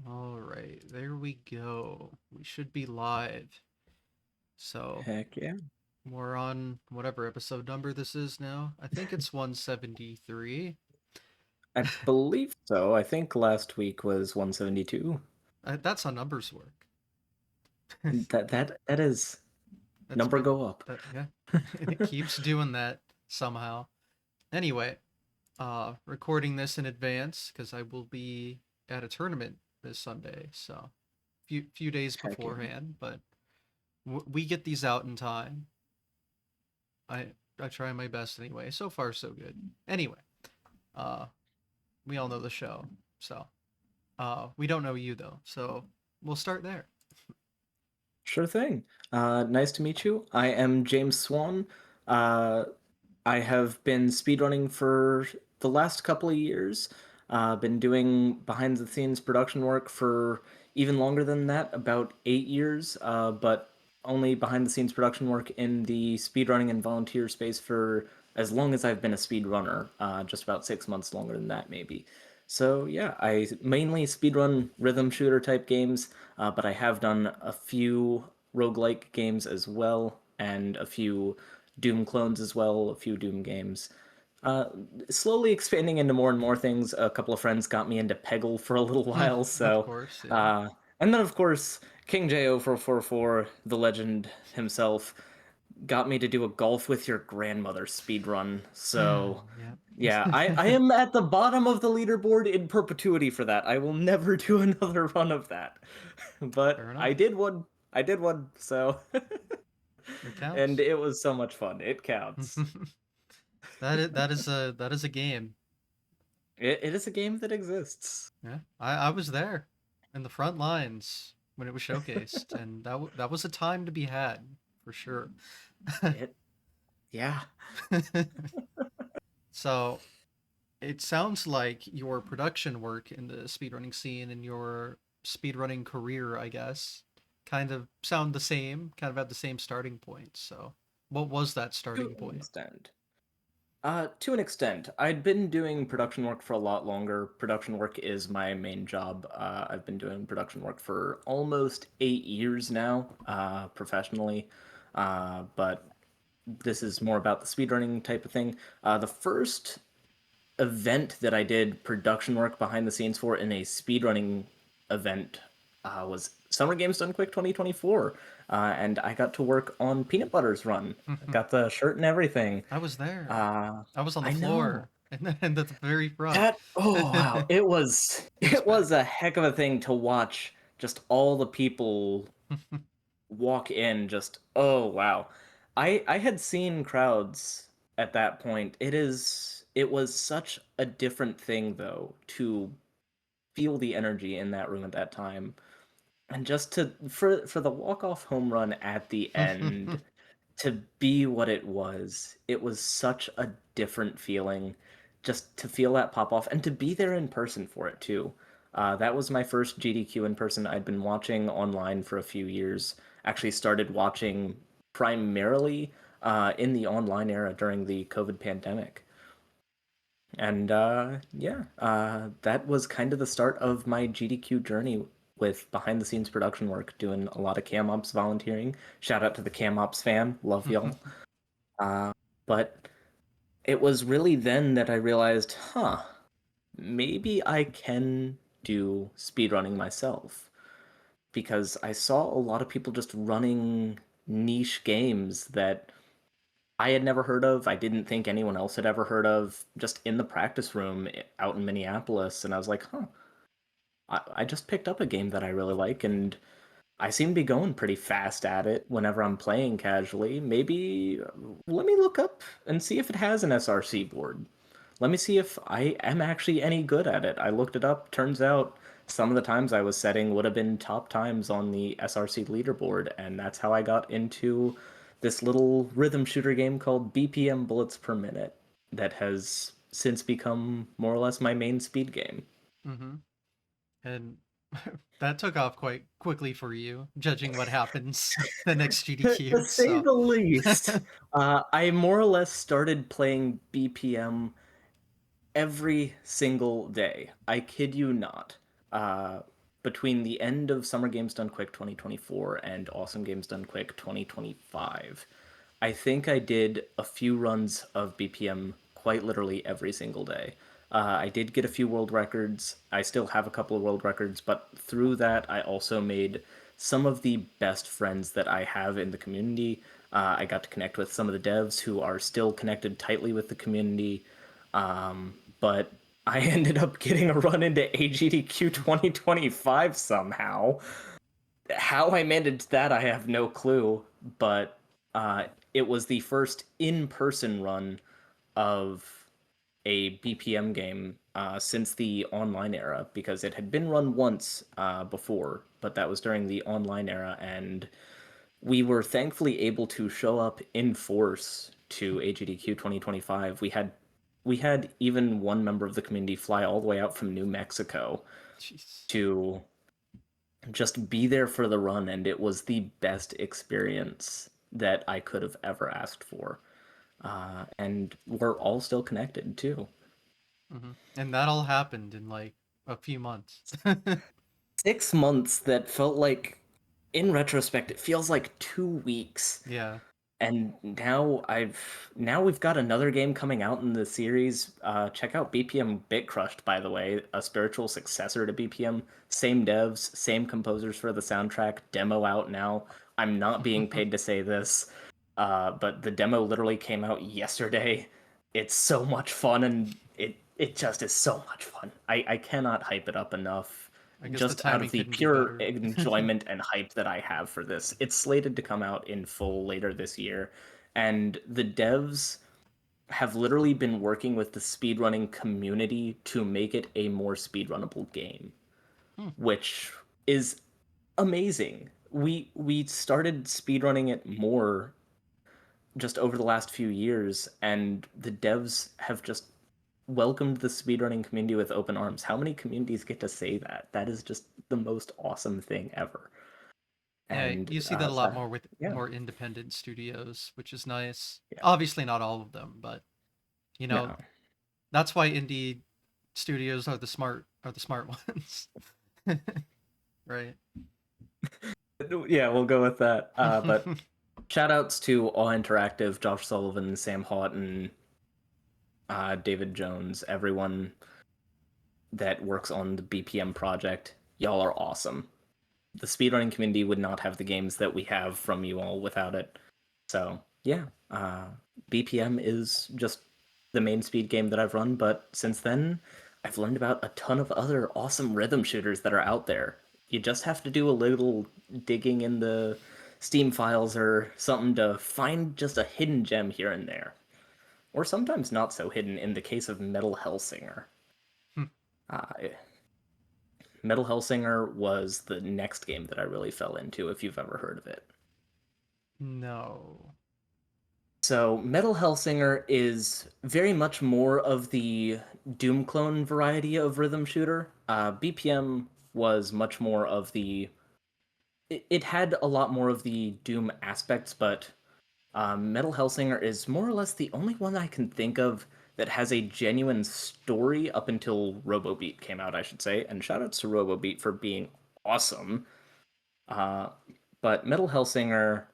All right, there we go. We should be live. So Heck yeah. we're on whatever episode number this is now. I think it's 173. I believe so. I think last week was 172. That's how numbers work. That is That's number been go up. that yeah. It keeps doing that somehow. Anyway, recording this in advance because I will be at a tournament this Sunday, so few days Heck yeah. beforehand. But we get these out in time. I I try my best anyway. So far, so good. Anyway, uh, we all know the show, so we don't know you though. So we'll start there. Sure thing. Nice to meet you. I am James Swan. Uh, I have been speedrunning for the last couple of years. Been doing behind the scenes production work for even longer than that, about 8 years. But only behind the scenes production work in the speedrunning and volunteer space for as long as I've been a speedrunner. Just about 6 months longer than that, maybe. So yeah, I mainly speedrun rhythm shooter type games, but I have done a few roguelike games as well, and a few Doom clones as well, a few Doom games. Uh, Slowly expanding into more and more things. A couple of friends got me into Peggle for a little while, Of so course, yeah. uh, and then of course King J0444, the legend himself, got me to do a golf with your grandmother speed run. So Yeah. yeah, I am at the bottom of the leaderboard in perpetuity for that. I will never do another run of that. But Fair I enough. did one. I did one, so It and counts. it was so much fun. It counts. that is a game. It is a game that exists. Yeah, I was there in the front lines when it was showcased, and that was a time to be had for sure. It yeah. So it sounds like your production work in the speedrunning scene and your speedrunning career, I guess, kind of sound the same, kind of at the same starting point. So, what was that To starting an point? extent. To an extent, I'd been doing production work for a lot longer. Production work is my main job. I've been doing production work for almost 8 years now, professionally. But this is more about the speedrunning type of thing. The first event that I did production work behind the scenes for in a speedrunning event was Summer Games Done Quick 2024. And I got to work on Peanut Butter's run. I got the shirt and everything. I was there. Uh, I was on the I know. floor and at the very front. That oh wow, It it was was it was packed. a heck of a thing to watch just all the people walk in just oh wow. I had seen crowds at that point. It was such a different thing though to feel the energy in that room at that time. And just to for the walk-off home run at the end to be what it was such a different feeling just to feel that pop off and to be there in person for it too. That was my first GDQ in person. I'd been watching online for a few years. Actually, started watching primarily in the online era during the COVID pandemic. And yeah, that was kind of the start of my GDQ journey with behind the scenes production work, doing a lot of cam ops volunteering. Shout out to the cam ops fam, love y'all. But it was really then that I realized, huh, maybe I can do speedrunning myself. Because I saw a lot of people just running niche games that I had never heard of. I didn't think anyone else had ever heard of, just in the practice room out in Minneapolis. And I was like, huh, I just picked up a game that I really like, and I seem to be going pretty fast at it whenever I'm playing casually. Maybe let me look up and see if it has an SRC board. Let me see if I am actually any good at it. I looked it up. Turns out some of the times I was setting would have been top times on the SRC leaderboard, and that's how I got into this little rhythm shooter game called BPM Bullets Per Minute that has since become more or less my main speed game. hmm And that took off quite quickly for you, judging what happens the next To GDQ. say So, the least, I more or less started playing BPM every single day. I kid you not. Uh, between the end of Summer Games Done Quick 2024 and Awesome Games Done Quick 2025, I think I did a few runs of BPM quite literally every single day. I did get a few world records. I still have a couple of world records, but through that, I also made some of the best friends that I have in the community. I got to connect with some of the devs who are still connected tightly with the community. But I ended up getting a run into AGDQ 2025 somehow. How I managed that, I have no clue, but it was the first in-person run of a BPM game since the online era, because it had been run once before, but that was during the online era, and we were thankfully able to show up in force to AGDQ 2025. We had even one member of the community fly all the way out from New Mexico Jeez. to just be there for the run, and it was the best experience that I could have ever asked for. And we're all still connected too. And that all happened in like a few months. 6 months that felt like, in retrospect, it feels like 2 weeks. Yeah. And now we've got another game coming out in the series. Check out BPM Bit Crushed, by the way, a spiritual successor to BPM. Same devs, same composers for the soundtrack. Demo out now. I'm not being paid to say this, but the demo literally came out yesterday. It's so much fun, and it just is so much fun. I cannot hype it up enough, I guess the just out timing of the couldn't be pure better. enjoyment and hype that I have for this. It's slated to come out in full later this year, and the devs have literally been working with the speedrunning community to make it a more speedrunnable game, Hmm. which is amazing. We started speedrunning it more just over the last few years, and the devs have just welcomed the speedrunning community with open arms. How many communities get to say that? That is just the most awesome thing ever. Yeah, And you see that a lot so, more with yeah, more independent studios, which is nice. yeah, Obviously not all of them, but you know, no. that's why indie studios are the smart ones. Right. Yeah, we'll go with that. But shout outs to All Interactive, Josh Sullivan, Sam Houghton, David Jones, everyone that works on the BPM project. Y'all are awesome. The speedrunning community would not have the games that we have from you all without it. So yeah, BPM is just the main speed game that I've run, but since then, I've learned about a ton of other awesome rhythm shooters that are out there. You just have to do a little digging in the Steam files or something to find just a hidden gem here and there. Or sometimes not so hidden in the case of Metal Hellsinger. Uh, Metal Hellsinger was the next game that I really fell into, if you've ever heard of it. No. So, Metal Hellsinger is very much more of the Doom clone variety of rhythm shooter. BPM was much more of the. It had a lot more of the Doom aspects, but Metal Hellsinger is more or less the only one I can think of that has a genuine story up until RoboBeat came out, I should say. And shoutouts to RoboBeat for being awesome. Uh, but Metal Hellsinger,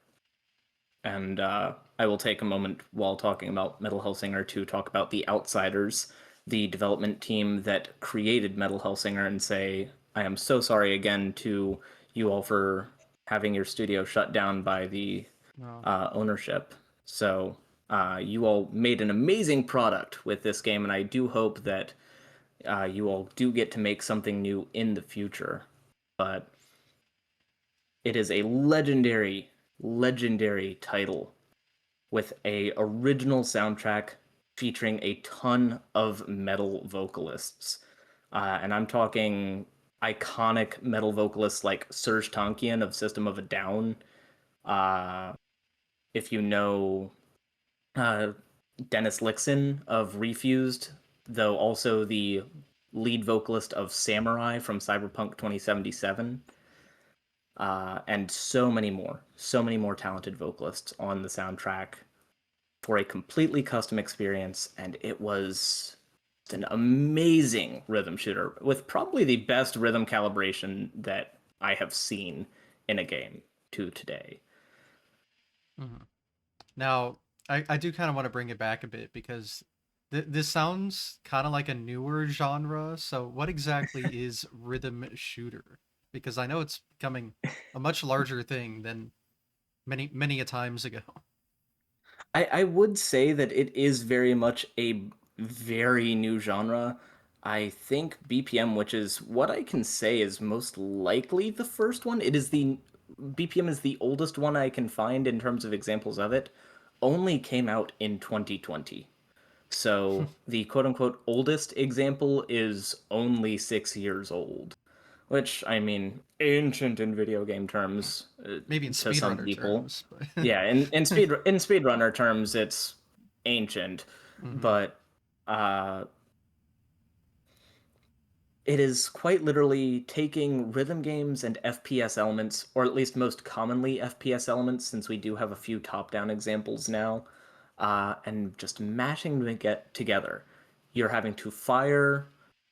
and I will take a moment while talking about Metal Hellsinger to talk about the Outsiders, the development team that created Metal Hellsinger, and say, I am so sorry again to you all for having your studio shut down by the No. ownership. So you all made an amazing product with this game, and I do hope that you all do get to make something new in the future. But it is a legendary, legendary title with a original soundtrack featuring a ton of metal vocalists. And I'm talking iconic metal vocalists like Serj Tankian of System of a Down. Uh, if you know uh, Dennis Lixon of Refused, though also the lead vocalist of Samurai from Cyberpunk 2077. And so many more talented vocalists on the soundtrack for a completely custom experience, and it was an amazing rhythm shooter with probably the best rhythm calibration that I have seen in a game to today. Mhm. Now, I do kind of want to bring it back a bit because this sounds kind of like a newer genre. So, what exactly is rhythm shooter? Because I know it's becoming a much larger thing than many a times ago. I would say that it is very much a very new genre. I think BPM, which is what I can say is most likely the first one, it is the BPM is the oldest one I can find in terms of examples of it, only came out in 2020. So the quote unquote oldest example is only 6 years old, which, I mean, ancient in video game terms Maybe in to some speedrunner people. terms, but Yeah, in speedrunner terms, it's ancient, hmm. but uh, it is quite literally taking rhythm games and FPS elements, or at least most commonly FPS elements, since we do have a few top-down examples now, and just mashing them get together. You're having to fire,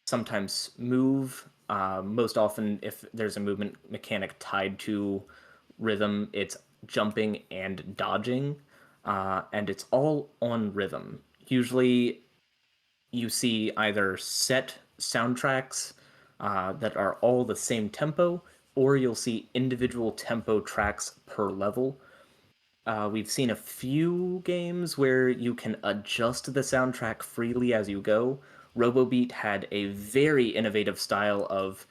sometimes move. Most often, if there's a movement mechanic tied to rhythm, it's jumping and dodging, and it's all on rhythm. Usually, you see either set soundtracks that are all the same tempo, or you'll see individual tempo tracks per level. We've seen a few games where you can adjust the soundtrack freely as you go. RoboBeat had a very innovative style of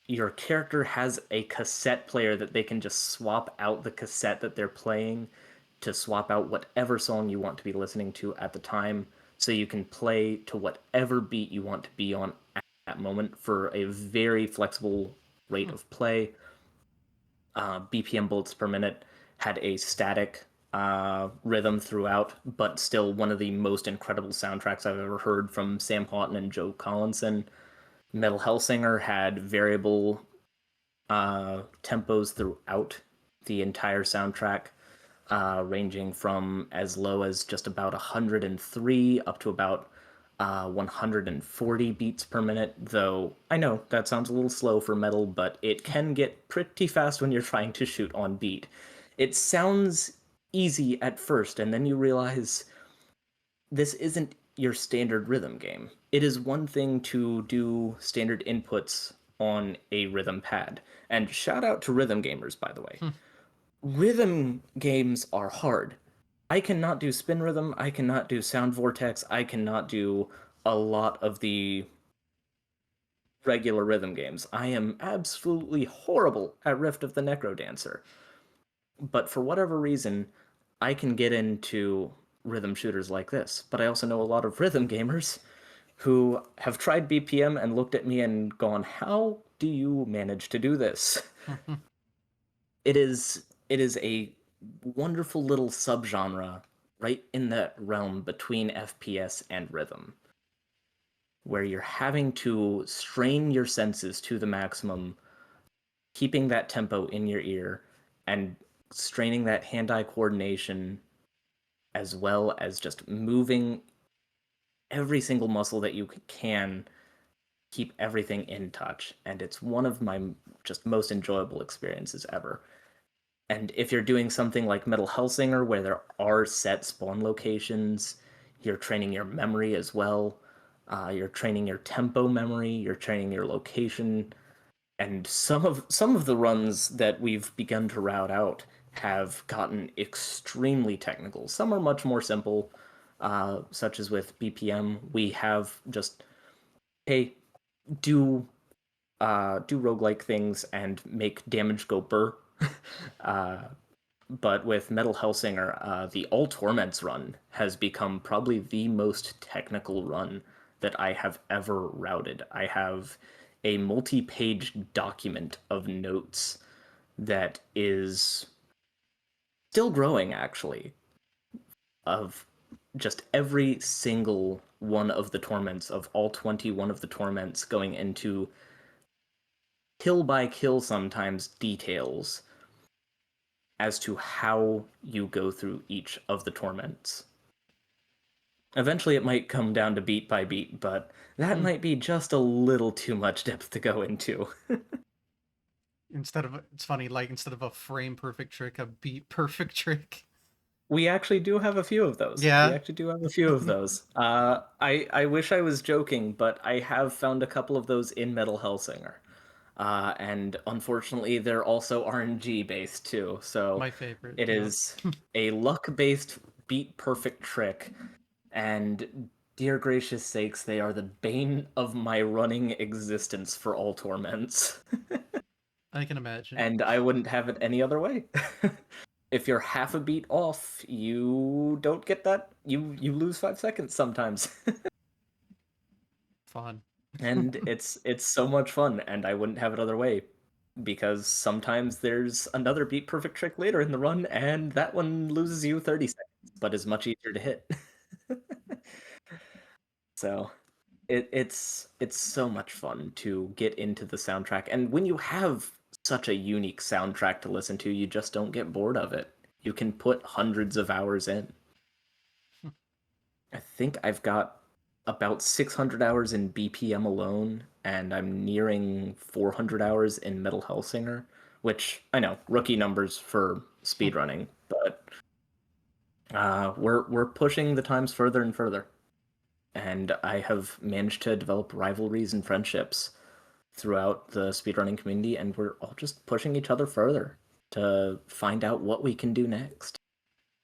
your character has a cassette player that they can just swap out the cassette that they're playing to swap out whatever song you want to be listening to at the time, so you can play to whatever beat you want to be on at that moment for a very flexible rate Hmm. of play. BPM bullets per minute had a static rhythm throughout, but still one of the most incredible soundtracks I've ever heard from Sam Houghton and Joe Collinson. Metal Hellsinger had variable tempos throughout the entire soundtrack, ranging from as low as just about 103 up to about 140 beats per minute. Though I know that sounds a little slow for metal, but it can get pretty fast when you're trying to shoot on beat. It sounds easy at first, and then you realize this isn't your standard rhythm game. It is one thing to do standard inputs on a rhythm pad. And shout out to rhythm gamers, by the way. Hmm. Rhythm games are hard. I cannot do spin rhythm, I cannot do sound vortex, I cannot do a lot of the regular rhythm games. I am absolutely horrible at Rift of the Necrodancer. But for whatever reason, I can get into rhythm shooters like this. But I also know a lot of rhythm gamers who have tried BPM and looked at me and gone, "How do you manage to do this?" It is a wonderful little subgenre right in that realm between FPS and rhythm, where you're having to strain your senses to the maximum, keeping that tempo in your ear, and straining that hand-eye coordination as well as just moving every single muscle that you can, keep everything in touch. And it's one of my just most enjoyable experiences ever. And if you're doing something like Metal Hellsinger, where there are set spawn locations, you're training your memory as well. You're training your tempo memory. You're training your location, and some of the runs that we've begun to route out have gotten extremely technical. Some are much more simple, such as with BPM. We have just, hey, do do roguelike things and make damage go burr. But with Metal Hellsinger, the All Torments run has become probably the most technical run that I have ever routed. I have a multi-page document of notes that is still growing, actually, of just every single one of the torments, of all 21 of the torments, going into kill by kill sometimes details as to how you go through each of the torments. Eventually, it might come down to beat by beat, but that Hmm. might be just a little too much depth to go into. Instead of it's funny, like instead of a frame perfect trick, a beat perfect trick. We actually do have a few of those. We Yeah. actually do have a few of those. I wish I was joking, but I have found a couple of those in Metal Hellsinger. And unfortunately, they're also RNG based too. So My favorite. it Yep. is a luck based beat perfect trick. And dear gracious sakes, they are the bane of my running existence for all torments. I can imagine. And I wouldn't have it any other way. If you're half a beat off, you don't get that. You lose 5 seconds sometimes. Fun. And it's so much fun, and I wouldn't have it other way. Because sometimes there's another beat perfect trick later in the run, and that one loses you 30 seconds, but is much easier to hit. So it's so much fun to get into the soundtrack. And when you have such a unique soundtrack to listen to, you just don't get bored of it. You can put hundreds of hours in. I think I've got about 600 hours in BPM alone, and I'm nearing 400 hours in Metal Hellsinger, which I know, rookie numbers for speedrunning, but we're pushing the times further and further. And I have managed to develop rivalries and friendships throughout the speedrunning community, and we're all just pushing each other further to find out what we can do next.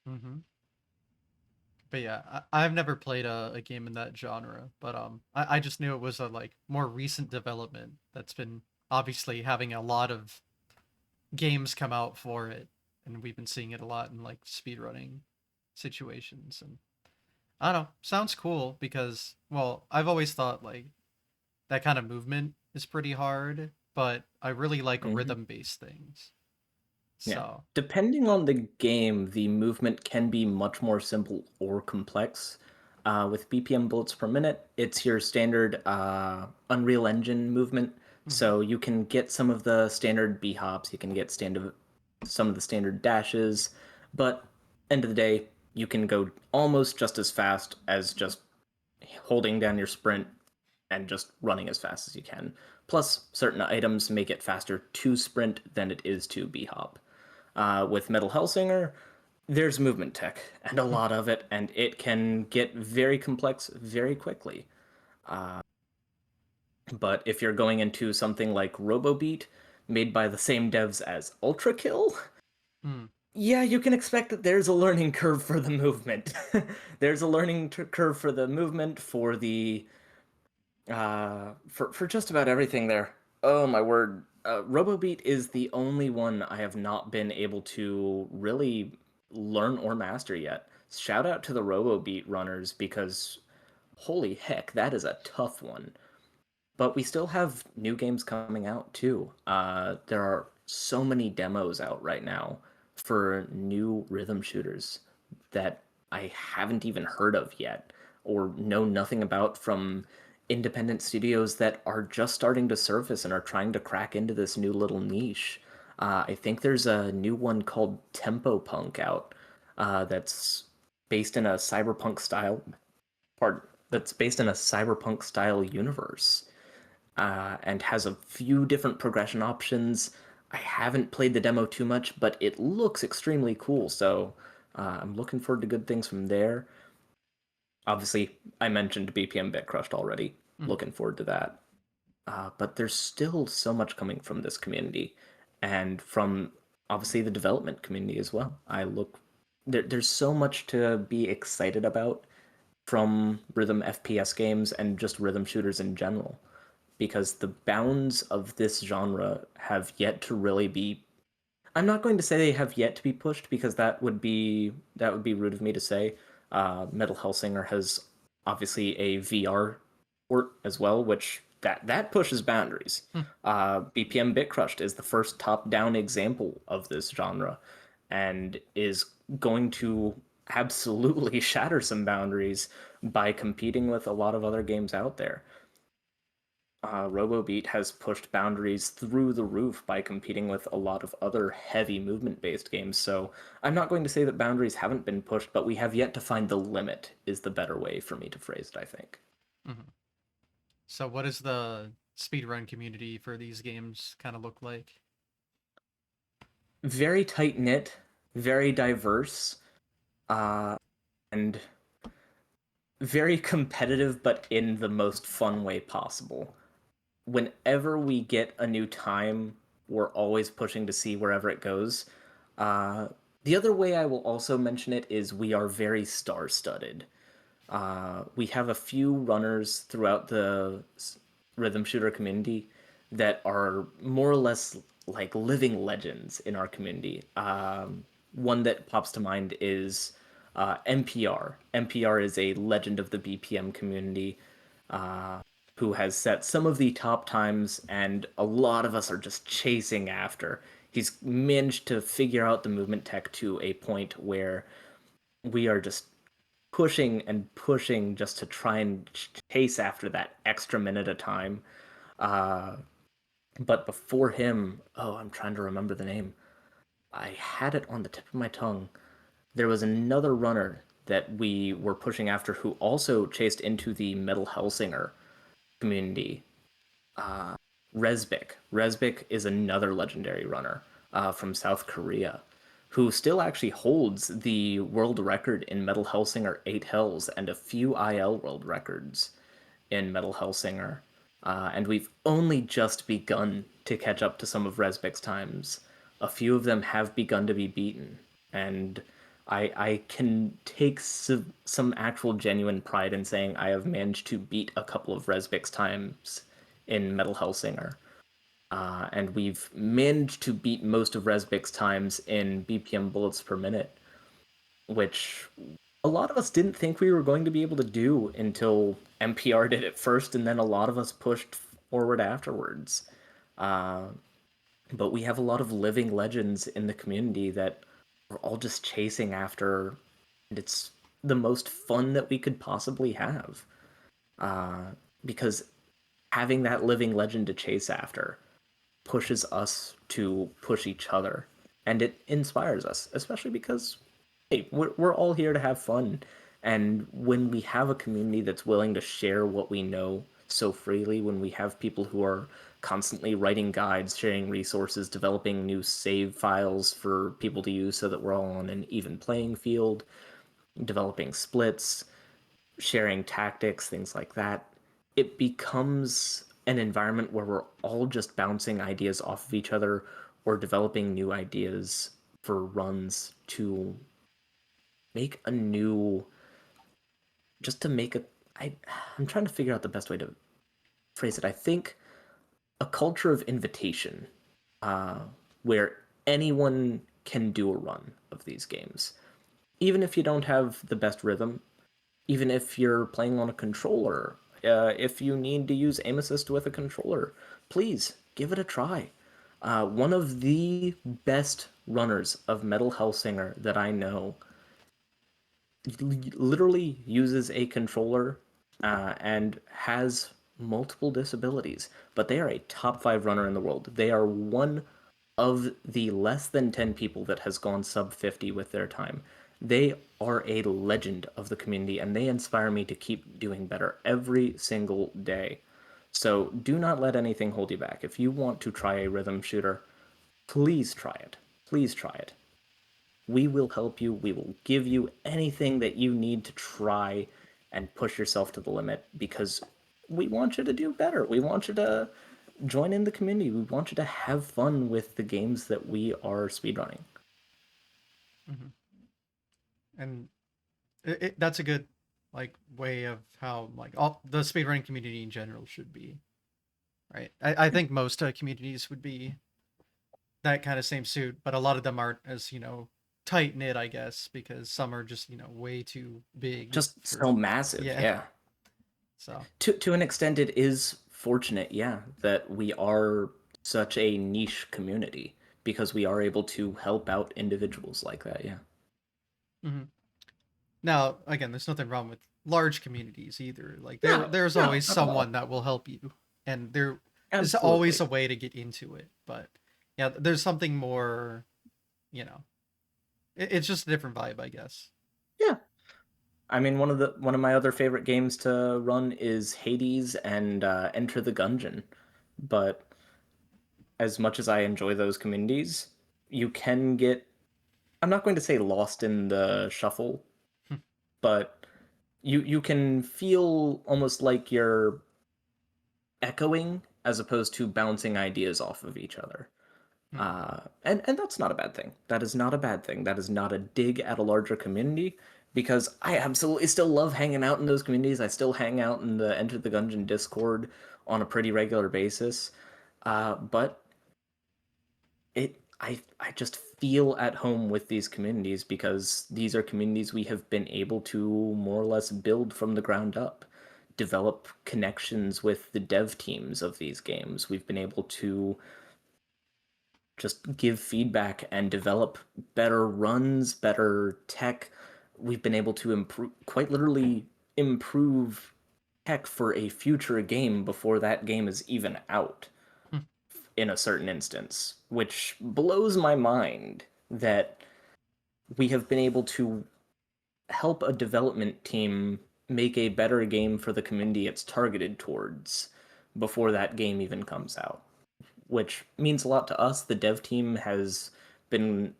Hmm. But yeah, I've never played a game in that genre, but I just knew it was a like more recent development that's been obviously having a lot of games come out for it, and we've been seeing it a lot in like speedrunning situations. And I don't know, sounds cool because well, I've always thought like that kind of movement is pretty hard, but I really like Mhm. rhythm based things. Yeah. So, Depending on the game, the movement can be much more simple or complex. With BPM bullets per minute, it's your standard Unreal Engine movement. mhm. So you can get some of the standard B hops, you can get standard some of the standard dashes, but end of the day, you can go almost just as fast as just holding down your sprint and just running as fast as you can. Plus, certain items make it faster to sprint than it is to B hop. With Metal Hellsinger, there's movement tech and a lot of it, and it can get very complex very quickly. But if you're going into something like RoboBeat, made by the same devs as Ultra Kill, Hmm. yeah, you can expect that there's a learning curve for the movement. There's a learning curve for the movement, for the for just about everything there. Oh my word. RoboBeat is the only one I have not been able to really learn or master yet. Shout out to the RoboBeat runners because holy heck, that is a tough one. But we still have new games coming out too. There are so many demos out right now for new rhythm shooters that I haven't even heard of yet or know nothing about from independent studios that are just starting to surface and are trying to crack into this new little niche. I think there's a new one called Tempo Punk out that's based in a cyberpunk style part that's based in a cyberpunk style universe and has a few different progression options. I haven't played the demo too much, but it looks extremely cool, so I'm looking forward to good things from there. Obviously, I mentioned BPM Bit Crushed already. Mhm. Looking forward to that. But there's still so much coming from this community and from obviously the development community as well. There's so much to be excited about from rhythm FPS games and just rhythm shooters in general because the bounds of this genre have yet to really be. I'm not going to say they have yet to be pushed because that would be rude of me to say. Metal Hellsinger has obviously a VR port as well, which that pushes boundaries. Hmm. BPM Bit Crushed is the first top-down example of this genre, and is going to absolutely shatter some boundaries by competing with a lot of other games out there. RoboBeat has pushed boundaries through the roof by competing with a lot of other heavy movement-based games. So I'm not going to say that boundaries haven't been pushed, but we have yet to find the limit, is the better way for me to phrase it, I think. Hmm. So what does the speedrun community for these games kind of look like? Very tight-knit, very diverse, and very competitive, but in the most fun way possible. Whenever we get a new time, we're always pushing to see wherever it goes. Uh, the other way I will also mention it is we are very star studded. We have a few runners throughout the rhythm shooter community that are more or less like living legends in our community. One that pops to mind is NPR. NPR is a legend of the BPM community who has set some of the top times, and a lot of us are just chasing after. He's managed to figure out the movement tech to a point where we are just pushing and pushing just to try and chase after that extra minute of time. Uh, but before him, oh, I'm trying to remember the name. I had it on the tip of my tongue. There was another runner that we were pushing after who also chased into the Metal Hellsinger community. Resbik. Resbik is another legendary runner from South Korea who still actually holds the world record in Metal Hellsinger 8 Hells and a few IL world records in Metal Hellsinger. And we've only just begun to catch up to some of Resbik's times. A few of them have begun to be beaten, and I can take some actual genuine pride in saying I have managed to beat a couple of Resbik's times in Metal Hellsinger. And we've managed to beat most of Resbik's times in BPM bullets per minute, which a lot of us didn't think we were going to be able to do until NPR did it first, and then a lot of us pushed forward afterwards. Uh, but we have a lot of living legends in the community that we're all just chasing after, and it's the most fun that we could possibly have. Because having that living legend to chase after pushes us to push each other, and it inspires us, especially because hey, we're all here to have fun. And when we have a community that's willing to share what we know so freely, when we have people who are constantly writing guides, sharing resources, developing new save files for people to use so that we're all on an even playing field, developing splits, sharing tactics, things like that, it becomes an environment where we're all just bouncing ideas off of each other or developing new ideas for runs to make a new just to make a I I'm trying to figure out the best way to phrase it. I think a culture of invitation, uh, where anyone can do a run of these games, even if you don't have the best rhythm, even if you're playing on a controller, if you need to use aim assist with a controller, please give it a try. One of the best runners of Metal Hellsinger that I know literally uses a controller and has multiple disabilities, but they are a top 5 runner in the world. They are one of the less than 10 people that has gone sub 50 with their time. They are a legend of the community, and they inspire me to keep doing better every single day. So do not let anything hold you back. If you want to try a rhythm shooter, please try it. Please try it. We will help you. We will give you anything that you need to try and push yourself to the limit because we want you to do better. We want you to join in the community. We want you to have fun with the games that we are speedrunning. Hmm. And that's a good like way of how like all the speedrunning community in general should be, right? I think most communities would be that kind of same suit, but a lot of them aren't as tight knit, I guess, because some are just way too big Just so for, massive, yeah. yeah. So To an extent, it is fortunate, yeah, that we are such a niche community because we are able to help out individuals like that, yeah. mhm. Now again, there's nothing wrong with large communities either. Like No, there's no, always not at someone all. that will help you. and there is always Absolutely. a way to get into it. But yeah, there's something more, you know, it's just a different vibe, I guess. Yeah. I mean, one of my other favorite games to run is Hades and Enter the Gungeon. But as much as I enjoy those communities, you can get, I'm not going to say lost in the shuffle, but you can feel almost like you're echoing as opposed to bouncing ideas off of each other. And that's not a bad thing. That is not a bad thing. That is not a dig at a larger community because I absolutely still love hanging out in those communities. I still hang out in the Enter the Gungeon Discord on a pretty regular basis. But I just feel at home with these communities because these are communities we have been able to more or less build from the ground up, develop connections with the dev teams of these games. We've been able to just give feedback and develop better runs, better tech. We've been able to improve, quite literally improve tech for a future game before that game is even out in a certain instance, which blows my mind that we have been able to help a development team make a better game for the community it's targeted towards before that game even comes out, which means a lot to us. The dev team has been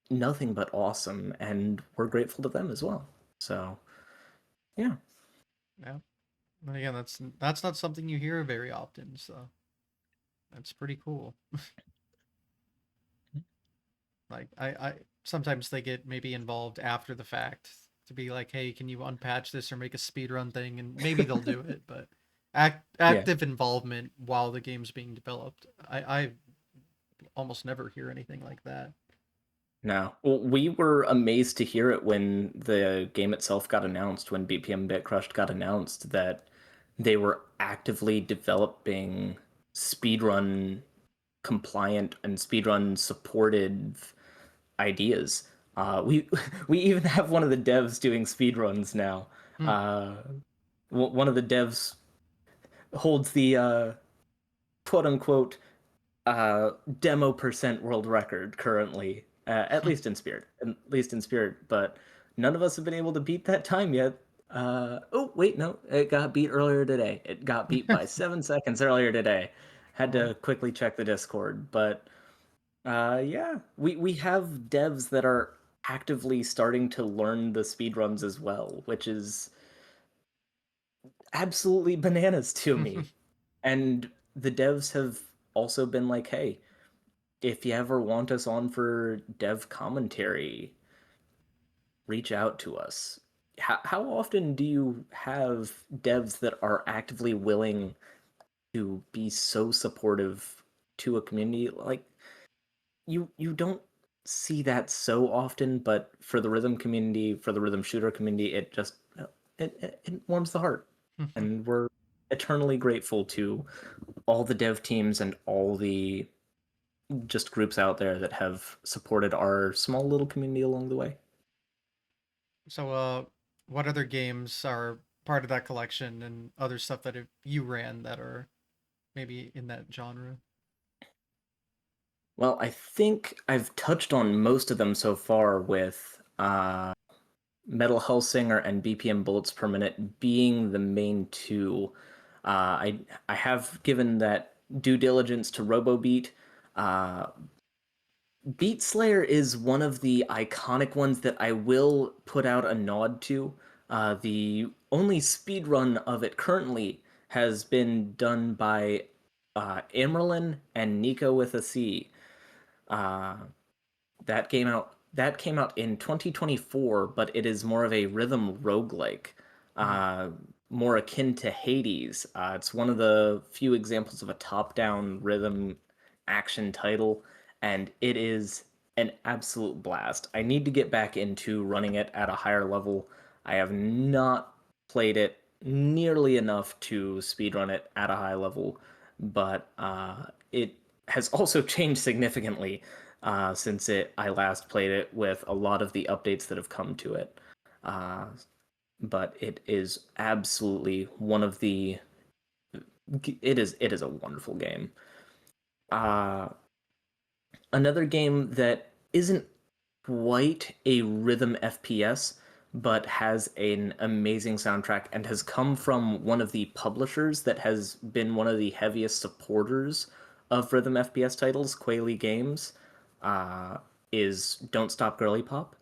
nothing but awesome, and we're grateful to them as well. So, yeah. Yeah. And again, that's not something you hear very often, so that's pretty cool. Like I sometimes they get maybe involved after the fact to be like, hey, can you unpatch this or make a speedrun thing, and maybe they'll do it, but Yeah. active involvement while the game's being developed, I almost never hear anything like that. No. Well, we were amazed to hear it when the game itself got announced, when BPM Bit Crushed got announced, that they were actively developing speedrun compliant and speedrun supported ideas. We we even have one of the devs doing speedruns now. Hmm. Uh, one of the devs holds the quote unquote demo percent world record currently, at least in spirit, But none of us have been able to beat that time yet. Oh wait, no, it got beat earlier today. It got beat by 7 seconds earlier today. Had Well, to quickly check the Discord, but yeah, we have devs that are actively starting to learn the speedruns as well, which is absolutely bananas to me. And the devs have also been like, hey, if you ever want us on for dev commentary, reach out to us. How often do you have devs that are actively willing to be so supportive to a community? Like you don't see that so often, but for the rhythm community, for the rhythm shooter community, it just it warms the heart. And we're eternally grateful to all the dev teams and all the just groups out there that have supported our small little community along the way. so what other games are part of that collection and other stuff that you ran that are maybe in that genre? Well, I think I've touched on most of them so far with Metal Hellsinger and BPM Bullets per Minute being the main two. I have given that due diligence to RoboBeat. Uh, Beat Slayer is one of the iconic ones that I will put out a nod to. The only speed run of it currently has been done by Amerlin and Nico with a C. Uh, that came out in 2024, but it is more of a rhythm roguelike, Mm. uh, more akin to Hades. It's one of the few examples of a top-down rhythm action title, and it is an absolute blast. I need to get back into running it at a higher level. I have not played it nearly enough to speedrun it at a high level, but it has also changed significantly since I last played it with a lot of the updates that have come to it. Uh, but it is absolutely one of the it is a wonderful game. Uh, Another game that isn't quite a rhythm FPS, but has an amazing soundtrack and has come from one of the publishers that has been one of the heaviest supporters of rhythm FPS titles, Quayle Games, uh, is Don't Stop Girly Pop.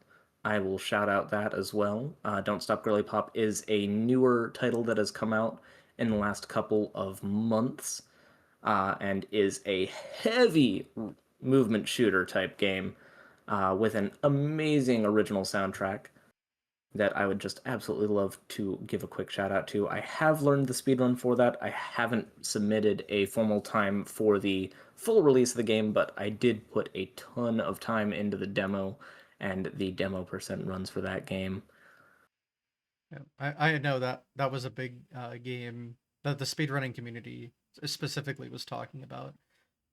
I will shout out that as well. Don't Stop Girly Pop is a newer title that has come out in the last couple of months, and is a heavy movement shooter type game, with an amazing original soundtrack that I would just absolutely love to give a quick shout out to. I have learned the speedrun for that. I haven't submitted a formal time for the full release of the game, but I did put a ton of time into the demo, and the demo percent runs for that game. Yeah, I know that that was a big game that the speedrunning community specifically was talking about.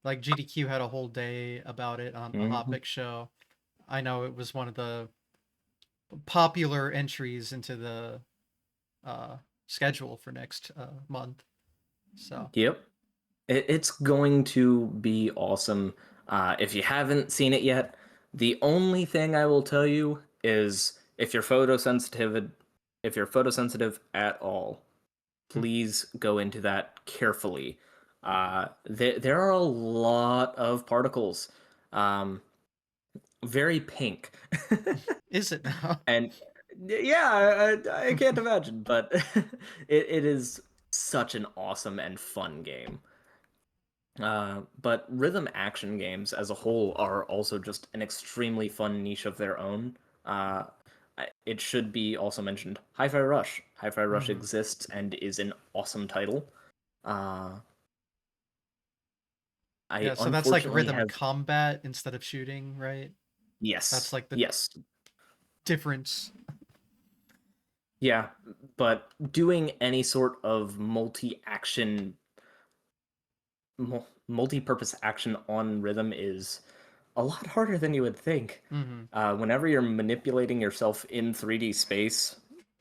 Like GDQ had a whole day about it on the Hmm. Hotfix show. I know it was one of the popular entries into the uh, schedule for next month. So, Yep. It's going to be awesome. If you haven't seen it yet, the only thing I will tell you is if you're photosensitive at all, please go into that carefully. There are a lot of particles, um, very pink, is it now? and yeah, I can't imagine, but it is such an awesome and fun game. But rhythm action games as a whole are also just an extremely fun niche of their own. Uh, it should be also mentioned Hi-Fi Rush. Hi-Fi Rush Hmm. exists and is an awesome title. Uh, I Yeah, so that's like unfortunately rhythm have combat instead of shooting, right? That's yes, like the yes, difference. yeah, but doing any sort of multi-purpose action on rhythm is a lot harder than you would think. Hmm. Whenever you're manipulating yourself in 3D space,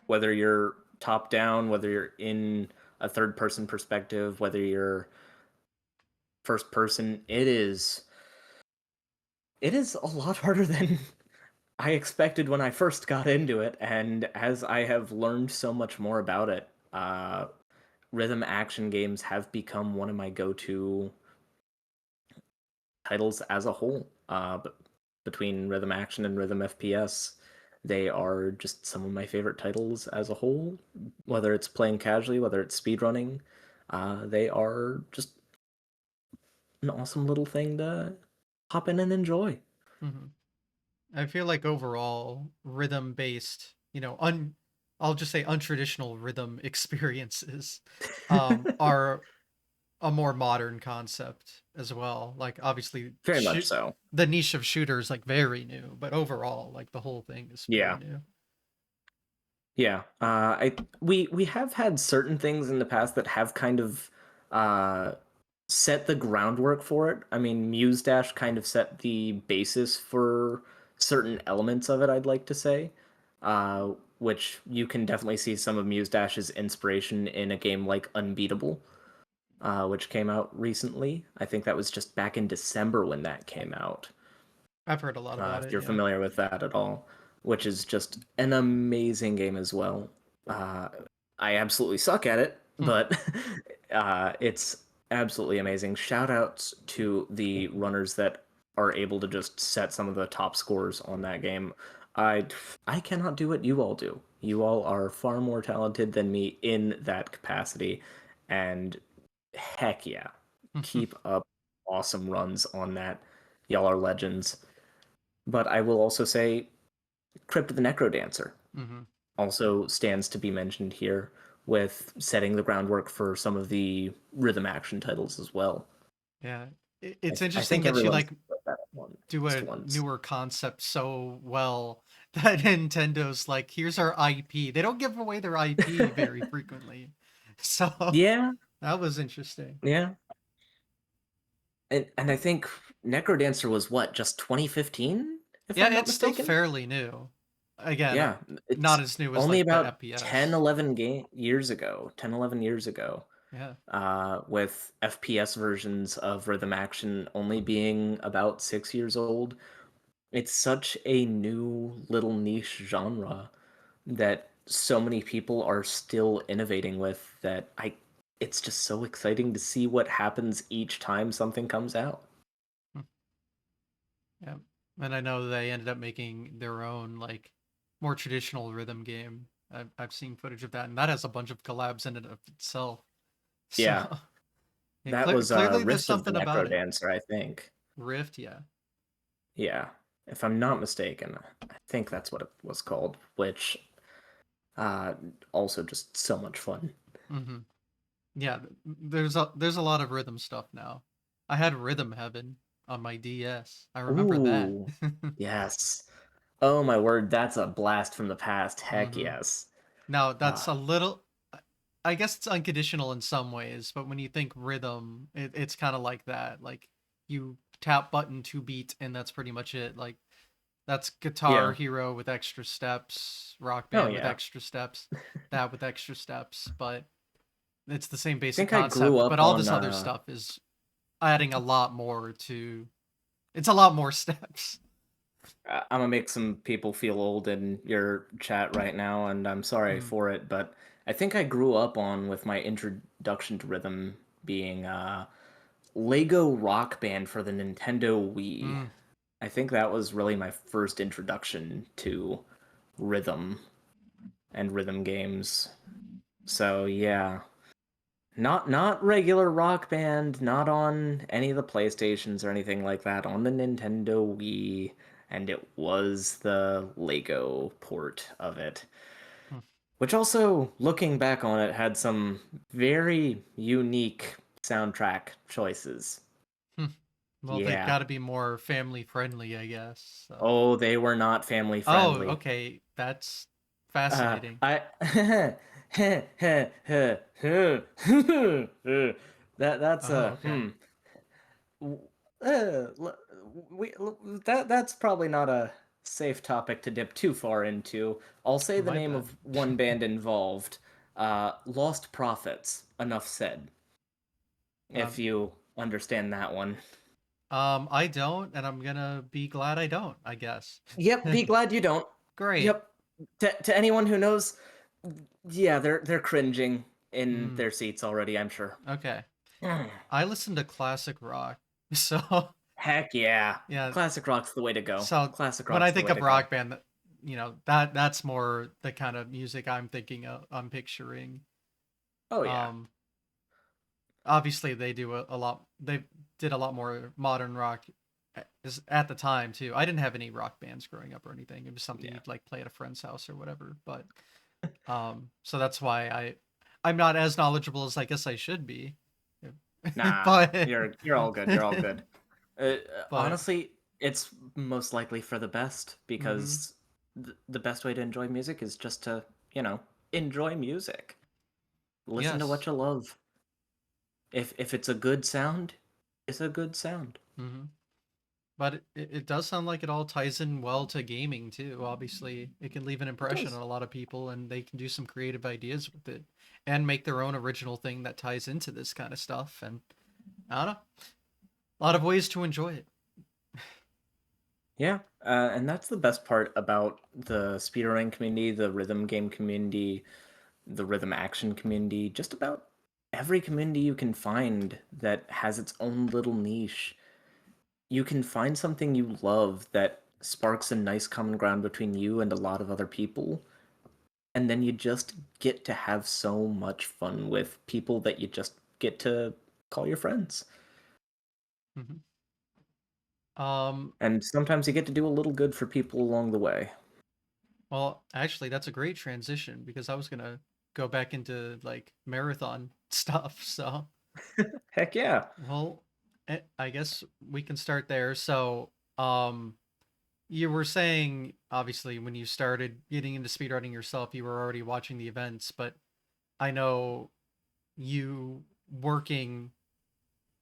whether you're top down, whether you're in a third person perspective, whether you're first person, it is a lot harder than I expected when I first got into it, and as I have learned so much more about it, rhythm action games have become one of my go-to titles as a whole. But between rhythm action and rhythm FPS, they are just some of my favorite titles as a whole. Whether it's playing casually, whether it's speedrunning, they are just an awesome little thing to hop in and enjoy. Hmm. I feel like overall rhythm based, I'll just say untraditional rhythm experiences are a more modern concept as well. Like obviously Very much shoot so. the niche of shooters like very new, but overall like the whole thing is very Yeah. new. Yeah, we have had certain things in the past that have kind of uh, set the groundwork for it. I mean, Muse Dash kind of set the basis for certain elements of it, I'd like to say, which you can definitely see some of Muse Dash's inspiration in a game like Unbeatable, which came out recently. I think that was just back in December when that came out, I've heard a lot about if it, you're yeah. familiar with that at all, which is just an amazing game as well. Uh, I absolutely suck at it, but it's absolutely amazing. Shout outs to the runners that are able to just set some of the top scores on that game. I I cannot do what you all do. You all are far more talented than me in that capacity, and heck yeah, keep up awesome runs on that. Y'all are legends. But I will also say Crypt the Necrodancer Hmm. also stands to be mentioned here with setting the groundwork for some of the rhythm action titles as well. Yeah. I, It's I interesting think that you everyone's like put that at one, do least a once. newer concept so well that Nintendo's like, here's our IP. They don't give away their IP very frequently. So Yeah, that was interesting. yeah. And I think Necrodancer was what, just 2015, if Yeah, I'm not it's still mistaken? fairly new. Again, Yeah, not it's as new as only like the about 10, FPS. 11 years ago. 10, 11 years ago. Yeah. with FPS versions of rhythm action only being about 6 years old. It's such a new little niche genre that so many people are still innovating with that I it's just so exciting to see what happens each time something comes out. Hmm. Yeah. And I know they ended up making their own like more traditional rhythm game. I've seen footage of that, and that has a bunch of collabs in it of itself. So Yeah, yeah, that was clearly there's Rift of the something about it. Necrodancer, I think. Rift, yeah. Yeah, if I'm not mistaken, I think that's what it was called, which uh also just so much fun. Hmm. Yeah, there's a lot of rhythm stuff now. I had Rhythm Heaven on my DS. I remember that. Ooh, yes. Oh my word, that's a blast from the past. Heck Hmm. yes. Now that's a Ah, little. I guess it's unconditional in some ways, but when you think rhythm, it's kind of like that. Like you tap button to beat, and that's pretty much it. Like that's Guitar yeah. Hero with extra steps, Rock Oh Band with yeah. extra steps, that with extra steps, but it's the same I basic think I grew concept. But up all on this other stuff is adding a lot more to. It's a lot more steps. I'm gonna make some people feel old in your chat right now, and I'm sorry Mm, for it, but I think I grew up on with my introduction to rhythm being Lego Rock Band for the Nintendo Wii. mm, I think that was really my first introduction to rhythm and rhythm games. So yeah, not regular Rock Band, not on any of the PlayStations or anything like that, on the Nintendo Wii, and it was the Lego port of it. mm, Which also, looking back on it, had some very unique soundtrack choices. mm. Well, they've Yeah. got to be more family friendly, I guess. So. Oh, they were not family Oh, friendly. okay. That's fascinating. I that's Oh, a okay. we that's probably not a safe topic to dip too far into. I'll say the My name bad. of one band involved. Lost Prophets. Enough said. If Um, you understand that one. I don't, and I'm gonna be glad I don't, I guess. Yep. Be glad you don't. Great. Yep. To anyone who knows, yeah, they're cringing in Mm, their seats already. I'm sure. okay. I listen to classic rock, so Heck yeah. yeah. Classic rock's the way to go. So Classic when I rock's the think way of to go. rock band, that's more the kind of music I'm thinking of. I'm picturing. Oh yeah. Um, Obviously they do a lot. They did a lot more modern rock at the time too. I didn't have any rock bands growing up or anything. It was something Yeah. you'd like play at a friend's house or whatever. But so that's why I'm not as knowledgeable as I guess I should be. Nah, but you're all good. You're all good. Uh, but Honestly, it's most likely for the best hmm because the best way to enjoy music is just to, you know, enjoy music. Listen to what yes. you love. If it's a good sound, it's a good sound. hmm But it does sound like it all ties in well to gaming too. Obviously, it can leave an It impression does. on a lot of people, and they can do some creative ideas with it, and make their own original thing that ties into this kind of stuff. And I don't know, a lot of ways to enjoy it. Yeah, and that's the best part about the speedrunning community, the rhythm game community, the rhythm action community, just about every community you can find that has its own little niche. You can find something you love that sparks a nice common ground between you and a lot of other people, and then you just get to have so much fun with people that you just get to call your friends. Hmm. Um, And sometimes you get to do a little good for people along the way. well, actually, that's a great transition because I was gonna go back into like marathon stuff. So, Heck yeah. well, I guess we can start there. So, um, you were saying obviously when you started getting into speedrunning yourself, you were already watching the events, but I know you working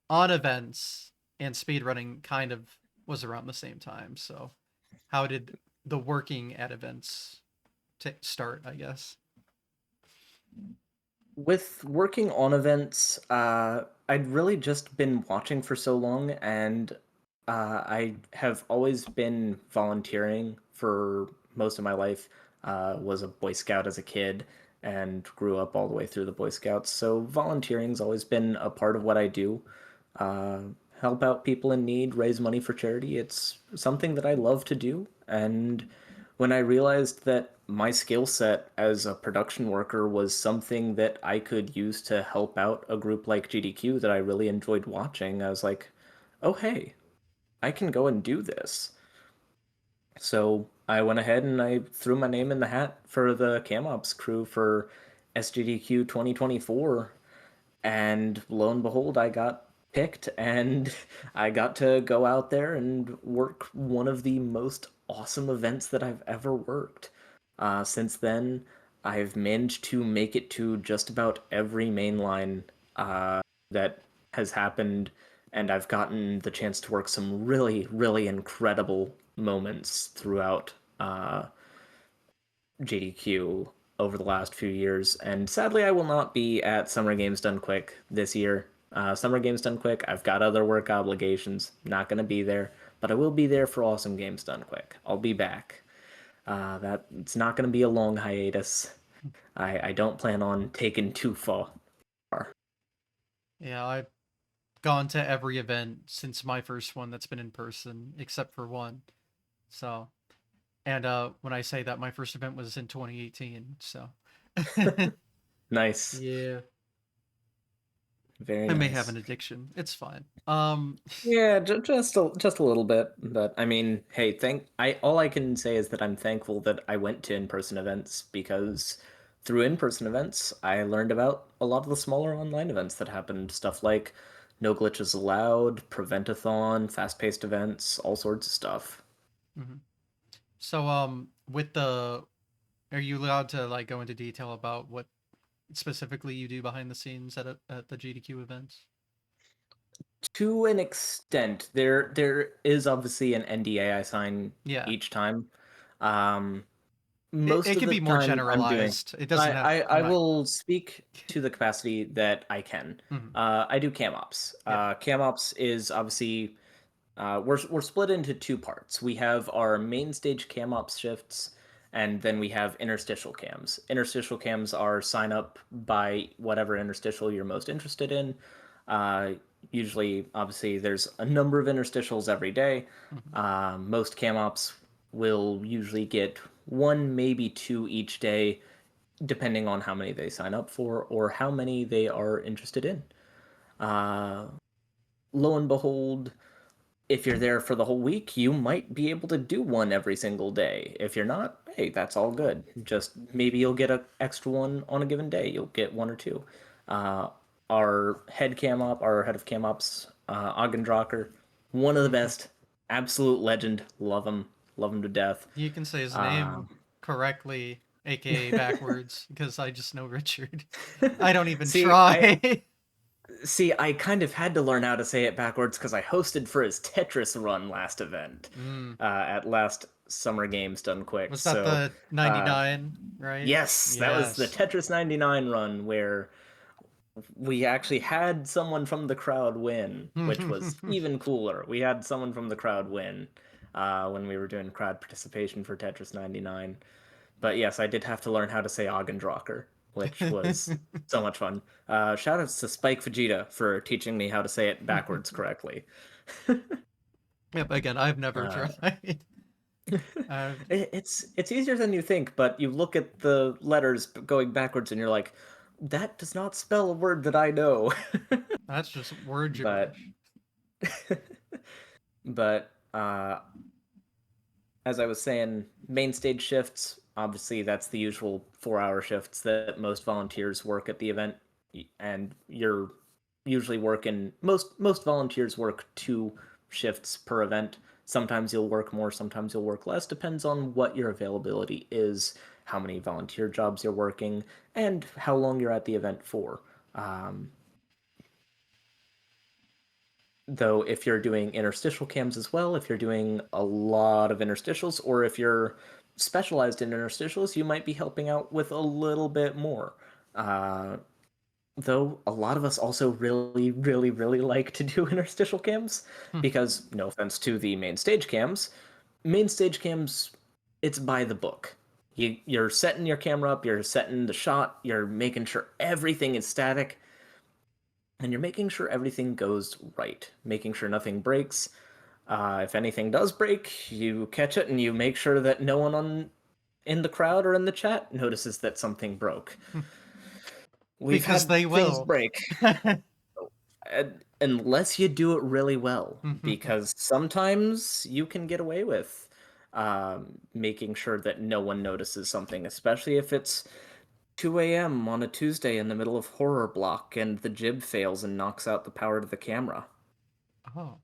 on events and speedrunning kind of was around the same time. So, how did the working at events start, I guess? With working on events, I'd really just been watching for so long, and I have always been volunteering for most of my life. Was a Boy Scout as a kid and grew up all the way through the Boy Scouts. So volunteering's always been a part of what I do. Uh, Help out people in need, raise money for charity. It's something that I love to do, and when I realized that my skill set as a production worker was something that I could use to help out a group like GDQ that I really enjoyed watching, I was like, oh, hey, I can go and do this. So I went ahead and I threw my name in the hat for the Cam Ops crew for SGDQ 2024, and lo and behold, I got picked and I got to go out there and work one of the most awesome events that I've ever worked. Since then, I've managed to make it to just about every mainline that has happened, and I've gotten the chance to work some really, really incredible moments throughout JDQ over the last few years, and sadly, I will not be at Summer Games Done Quick this year. Summer Games Done Quick, I've got other work obligations, not going to be there, but I will be there for Awesome Games Done Quick. I'll be back. That it's not going to be a long hiatus. I don't plan on taking too far. Yeah, I've gone to every event since my first one that's been in person, except for one. So, and when I say that, my first event was in 2018. So, Nice, yeah, very I may have nice. an addiction. It's fine. Yeah, just a little bit, but I mean, hey, thank I all I can say is that I'm thankful that I went to in-person events because through in-person events, I learned about a lot of the smaller online events that happened, stuff like no glitches allowed, preventathon, fast-paced events, all sorts of stuff. mhm. So, with the, are you allowed to like go into detail about what specifically you do behind the scenes at the GDQ events? To an extent, there is obviously an NDA I sign Yeah, each time. Um, it most of can the be more time I'm doing generalized. It doesn't have. I I'm not. will speak to the capacity that I can. Mhm. I do cam ops. Yeah. Cam ops is obviously we're split into two parts. We have our main stage cam ops shifts, and then we have interstitial cams. Interstitial cams are sign up by whatever interstitial you're most interested in. Uh, Usually, obviously, there's a number of interstitials every day. Mhm. Most cam ops will usually get one, maybe two each day, depending on how many they sign up for or how many they are interested in. Uh, lo and behold, if you're there for the whole week, you might be able to do one every single day. If you're not, hey, that's all good. Just maybe you'll get an extra one on a given day. You'll get one or two. Uh, our head of cam ops, Oggendrocker, one of the Mhm. best, absolute legend. Love him to death. You can say his name Um, correctly, aka backwards, because I just know Richard. I don't even see, try. I kind of had to learn how to say it backwards because I hosted for his Tetris run last event, Mm. at last Summer Games Done Quick. Was that So, the uh, 99, right? yes, that was the Yes. Tetris 99 run where we actually had someone from the crowd win, which was even cooler. We had someone from the crowd win when we were doing crowd participation for Tetris 99. But yes, I did have to learn how to say Oggendrocker, which was so much fun. Shout outs to Spike Vegeta for teaching me how to say it backwards correctly. Yep, again, I've never Uh, tried. Uh, it's easier than you think, but you look at the letters going backwards and you're like, that does not spell a word that I know. that's just word but gibberish. but as I was saying, main stage shifts, obviously that's the usual 4-hour shifts that most volunteers work at the event, and you're usually working most volunteers work 2 shifts per event. Sometimes you'll work more, sometimes you'll work less, depends on what your availability is, how many volunteer jobs you're working, and how long you're at the event for. Um, Though if you're doing interstitial cams as well, if you're doing a lot of interstitials, or if you're specialized in interstitials, you might be helping out with a little bit more. though a lot of us also really, really, really like to do interstitial cams Hmm. because, no offense to the main stage cams, it's by the book. You're setting your camera up, you're setting the shot, you're making sure everything is static, and you're making sure everything goes right, making sure nothing breaks. If anything does break, you catch it and you make sure that no one in the crowd or in the chat notices that something broke. We've Because had they things will. break, unless you do it really well, because sometimes you can get away with making sure that no one notices something, especially if it's 2 a.m. on a Tuesday in the middle of horror block and the jib fails and knocks out the power to the camera. Oh,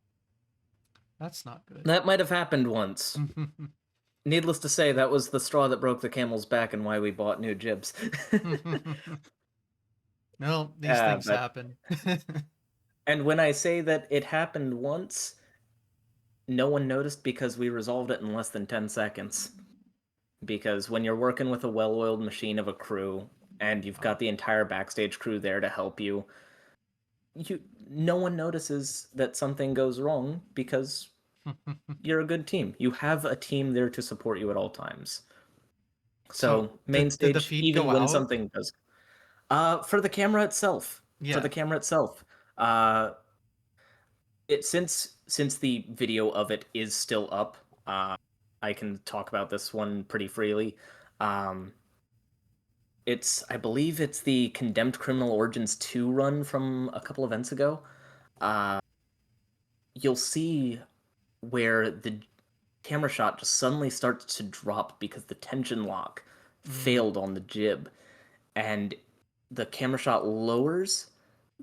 that's not good. That might have happened once. Needless to say, that was the straw that broke the camel's back and why we bought new jibs. No, these things But happen. and when I say that it happened once, no one noticed because we resolved it in less than 10 seconds. Because when you're working with a well-oiled machine of a crew and you've got the entire backstage crew there to help you, no one notices that something goes wrong because you're a good team. You have a team there to support you at all times. So, So main did the stage, feed even go when out? something does, for the camera itself, for Yeah. the camera itself, uh, it since the video of it is still up, I can talk about this one pretty freely. Um, I believe it's the Condemned Criminal Origins 2 run from a couple events ago. Uh, you'll see where the camera shot just suddenly starts to drop because the tension lock Mm. failed on the jib, and the camera shot lowers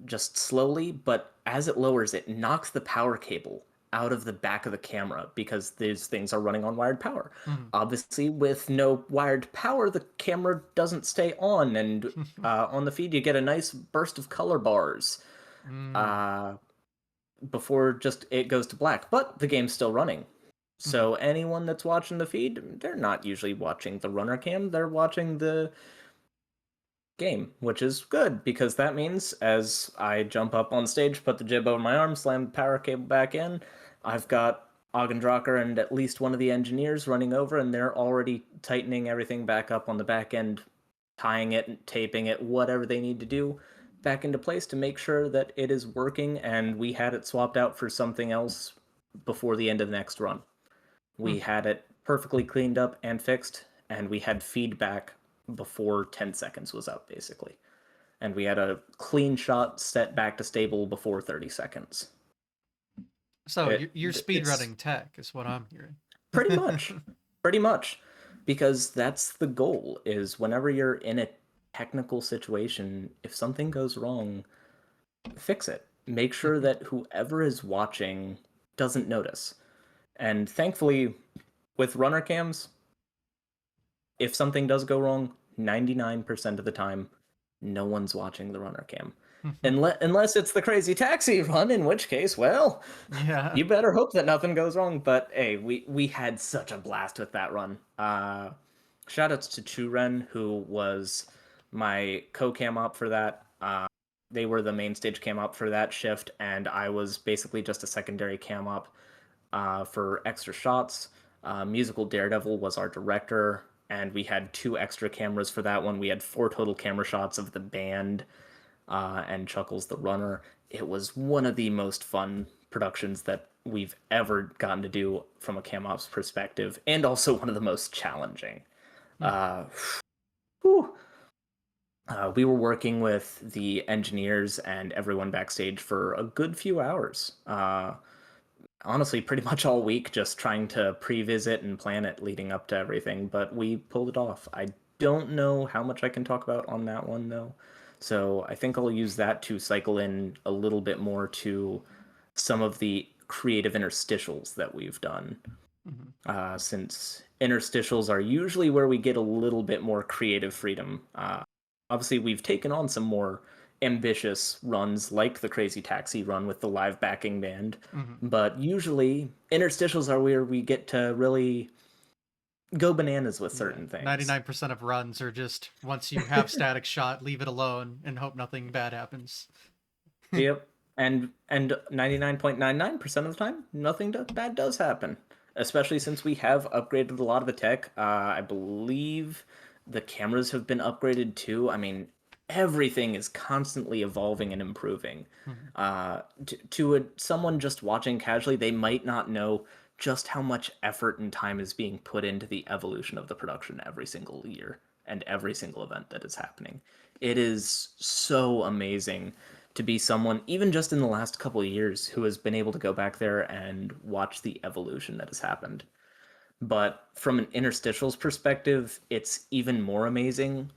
just slowly, but as it lowers, it knocks the power cable out of the back of the camera because these things are running on wired power. Mm. Obviously, with no wired power, the camera doesn't stay on, and on the feed, you get a nice burst of color bars Mm. uh, before just it goes to black. But the game's still running. Mhm. So anyone that's watching the feed, they're not usually watching the runner cam, they're watching the game, which is good because that means as I jump up on stage, put the jib over my arm, slam the power cable back in, I've got Augendrocker and at least one of the engineers running over, and they're already tightening everything back up on the back end, tying it, taping it, whatever they need to do back into place to make sure that it is working. And we had it swapped out for something else before the end of the next run. Hmm. We had it perfectly cleaned up and fixed, and we had feedback before 10 seconds was up, basically. And we had a clean shot set back to stable before 30 seconds. So you're It's speedrunning tech, is what I'm hearing. pretty much, pretty much, because that's the goal. Is whenever you're in a technical situation, if something goes wrong, fix it. Make sure that whoever is watching doesn't notice. And thankfully, with runner cams, if something does go wrong, 99% of the time, no one's watching the runner cam. Unless it's the crazy taxi run, in which case, well, Yeah. you better hope that nothing goes wrong. But hey, we had such a blast with that run. Shoutouts to Churen, who was my co-cam op for that. They were the main stage cam op for that shift, and I was basically just a secondary cam op for extra shots. Musical Daredevil was our director, and we had 2 extra cameras for that one. We had 4 total camera shots of the band and Chuckles the runner. It was one of the most fun productions that we've ever gotten to do from a cam ops perspective, and also one of the most challenging. Uh, we were working with the engineers and everyone backstage for a good few hours. Honestly, pretty much all week, just trying to pre-visit and plan it leading up to everything, but we pulled it off. I don't know how much I can talk about on that one, though. So I think I'll use that to cycle in a little bit more to some of the creative interstitials that we've done. Since interstitials are usually where we get a little bit more creative freedom. Obviously, we've taken on some more ambitious runs like the Crazy Taxi run with the live backing band, Mhm. but usually interstitials are where we get to really go bananas with Yeah, certain things. 99% of runs are just once you have static shot, leave it alone and hope nothing bad happens. Yep. And 99.99% of the time, bad does happen. Especially since we have upgraded a lot of the tech. I believe the cameras have been upgraded too. I mean, everything is constantly evolving and improving. Someone just watching casually, they might not know just how much effort and time is being put into the evolution of the production every single year and every single event that is happening. It is so amazing to be someone, even just in the last couple of years, who has been able to go back there and watch the evolution that has happened. But from an interstitials perspective, it's even more amazing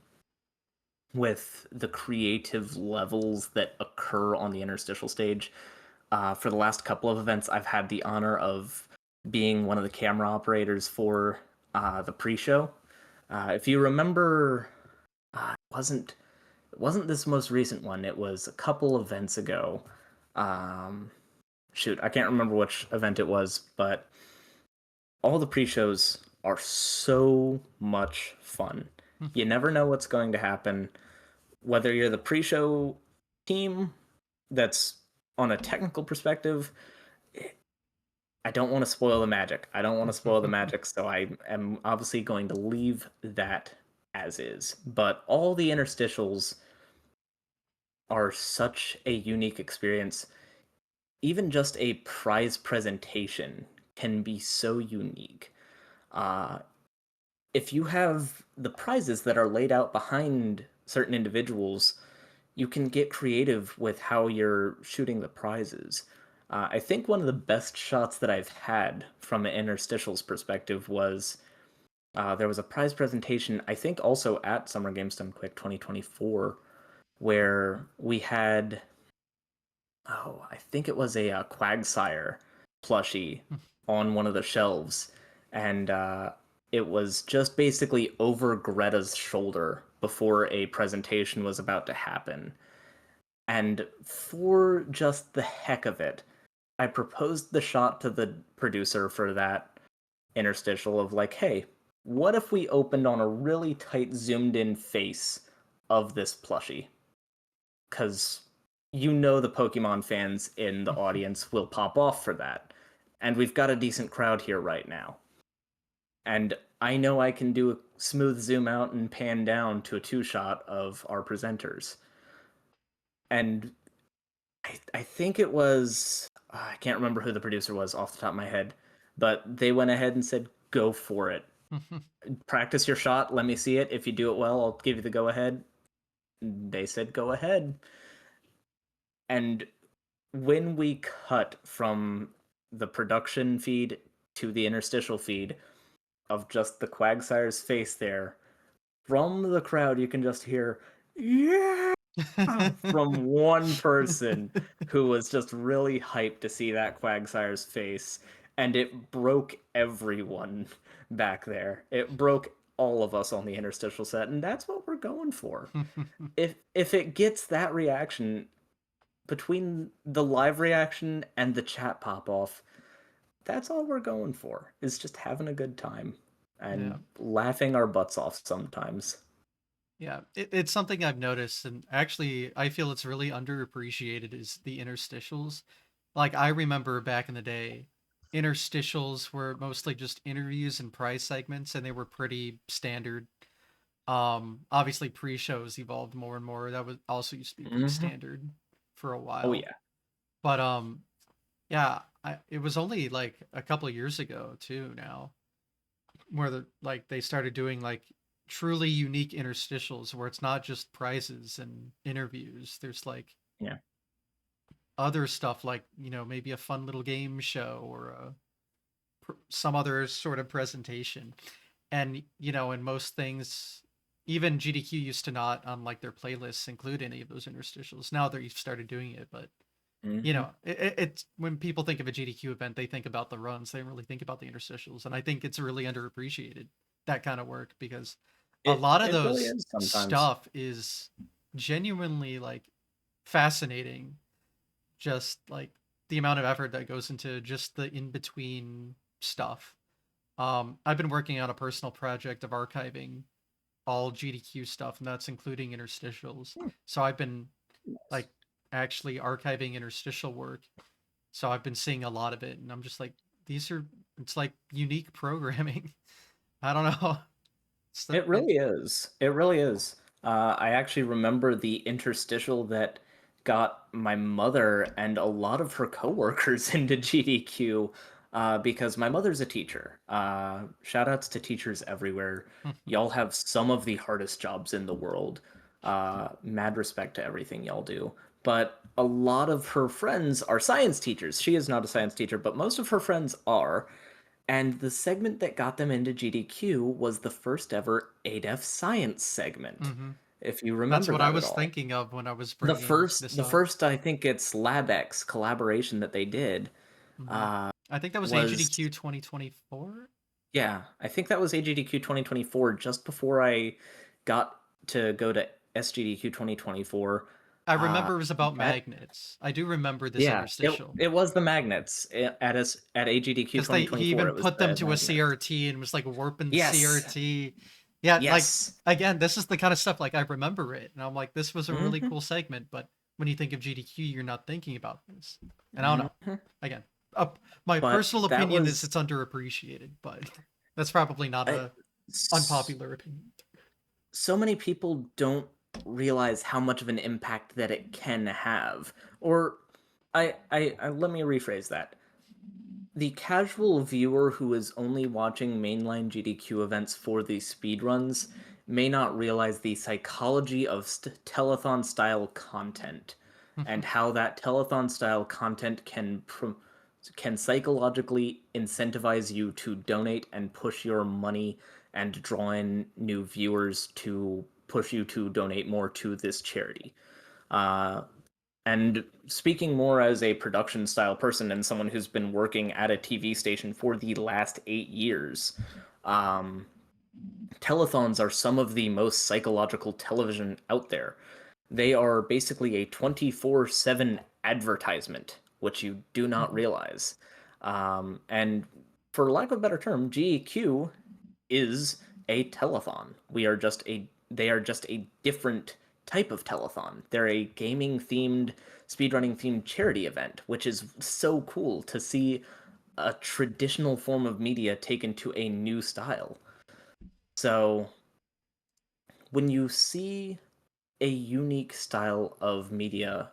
with the creative levels that occur on the interstitial stage. For the last couple of events, I've had the honor of being one of the camera operators for the pre-show. If you remember, it wasn't this most recent one. It was a couple events ago. Um, Shoot, I can't remember which event it was, but all the pre-shows are so much fun. You never know what's going to happen. Whether you're the pre-show team that's on a technical perspective, I don't want to spoil the magic. I don't want to spoil the magic, so I am obviously going to leave that as is. But all the interstitials are such a unique experience. Even just a prize presentation can be so unique. Uh, if you have the prizes that are laid out behind certain individuals, you can get creative with how you're shooting the prizes. I think one of the best shots that I've had from an interstitials perspective was there was a prize presentation, I think also at Summer Games Done Quick 2024, where we had I think it was a Quagsire plushie on one of the shelves, and it was just basically over Greta's shoulder before a presentation was about to happen. And for just the heck of it, I proposed the shot to the producer for that interstitial of like, hey, what if we opened on a really tight zoomed in face of this plushie? Because you know the Pokemon fans in the audience will pop off for that. And we've got a decent crowd here right now. And I know I can do a smooth zoom out and pan down to a two shot of our presenters. And I think it was, I can't remember who the producer was off the top of my head, but they went ahead and said, go for it. Practice your shot. Let me see it. If you do it well, I'll give you the go ahead. They said, go ahead. And when we cut from the production feed to the interstitial feed of just the Quagsire's face there, from the crowd, you can just hear, yeah, from one person who was just really hyped to see that Quagsire's face. And it broke everyone back there. It broke all of us on the interstitial set, and that's what we're going for. If it gets that reaction, between the live reaction and the chat pop off, that's all we're going for. Is just having a good time Yeah. and laughing our butts off sometimes. Yeah, it's something I've noticed, and actually, I feel it's really underappreciated is the interstitials. Like, I remember back in the day, interstitials were mostly just interviews and prize segments, and they were pretty standard. Obviously, pre-shows evolved more and more. That was also used to be pretty Mm-hmm. standard for a Oh while. yeah. But yeah, it was only like a couple of years ago too now where they started doing like truly unique interstitials where it's not just prizes and interviews. There's like Yeah. other stuff like maybe a fun little game show or some other sort of presentation. And in most things, even GDQ used to not on like their playlists include any of those interstitials. Now they've started doing it, but Mm-hmm. it's when people think of a GDQ event, they think about the runs. They don't really think about the interstitials, and I think it's really underappreciated, that kind of work, because a lot of It really those is sometimes. stuff is genuinely like fascinating. Just like the amount of effort that goes into just the in between stuff. I've been working on a personal project of archiving all GDQ stuff, and that's including interstitials. Hmm, So I've been nice. like actually archiving interstitial work. So I've been seeing a lot of it, and I'm just like, these are it's like unique programming. I don't know. It really is. It really is. I actually remember the interstitial that got my mother and a lot of her coworkers into GDQ because my mother's a teacher. Shout outs to teachers everywhere. Y'all have some of the hardest jobs in the world. Mad respect to everything y'all do. But a lot of her friends are science teachers. She is not a science teacher, but most of her friends are. And the segment that got them into GDQ was the first ever ADEF science segment, Mm-hmm. if you That's remember what I that at was all. thinking of when I was The bringing first, this the up. first, I think it's LabX collaboration that they did Mm-hmm. uh, I think that was was, AGDQ 2024. yeah, I think that was AGDQ 2024, just before I got to go to SGDQ 2024. I Uh, remember it was about that magnets. I do remember this yeah, it interstitial it was the magnets at AGDQ because they he 2024. even It was put them the to a magnets. CRT and was like warping the Yes, CRT. Yeah, like yes. again, this is the kind of stuff like I remember it, and I'm like, this was a really Hmm. cool segment. But when you think of GDQ, you're not thinking about this. And I don't know. Hmm. Again, my But personal that opinion is was it's underappreciated, but that's probably not I, a s- unpopular opinion. so many people don't realize how much of an impact that it can have. Or I let me rephrase that. The casual viewer who is only watching mainline GDQ events for the speedruns may not realize the psychology of telethon style content and how that telethon style content can psychologically incentivize you to donate and push your money and draw in new viewers to push you to donate more to this charity. Uh, and speaking more as a production style person and someone who's been working at a TV station for the last 8 years, um, telethons are some of the most psychological television out there. They are basically a 24/7 advertisement, which you do not realize. And for lack of a better term, GEQ is a telethon. They are just a different type of telethon. They're a gaming themed, speedrunning themed charity event, which is so cool to see a traditional form of media taken to a new style. So when you see a unique style of media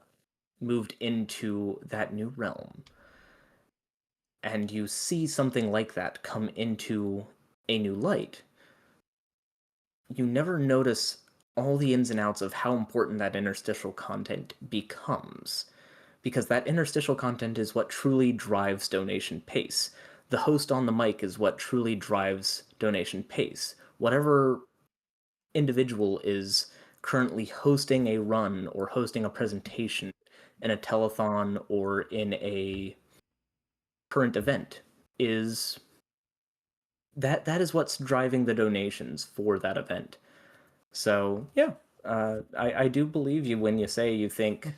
moved into that new realm, and you see something like that come into a new light, you never notice all the ins and outs of how important that interstitial content becomes. Because that interstitial content is what truly drives donation pace. The host on the mic is what truly drives donation pace. Whatever individual is currently hosting a run or hosting a presentation in a telethon or in a current event is that is what's driving the donations for that event. So yeah, I do believe you when you say you think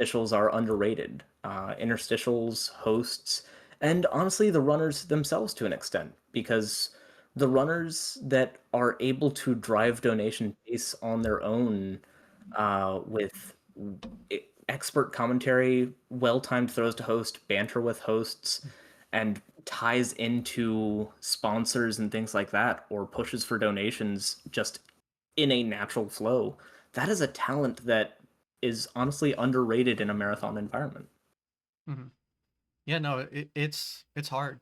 interstitials are underrated. Interstitials, hosts, and honestly, the runners themselves to an extent, because the runners that are able to drive donation base on their own with expert commentary, well timed throws to host, banter with hosts, and ties into sponsors and things like that, or pushes for donations just in a natural flow. That is a talent that is honestly underrated in a marathon environment. Mhm. Yeah, no, it's hard.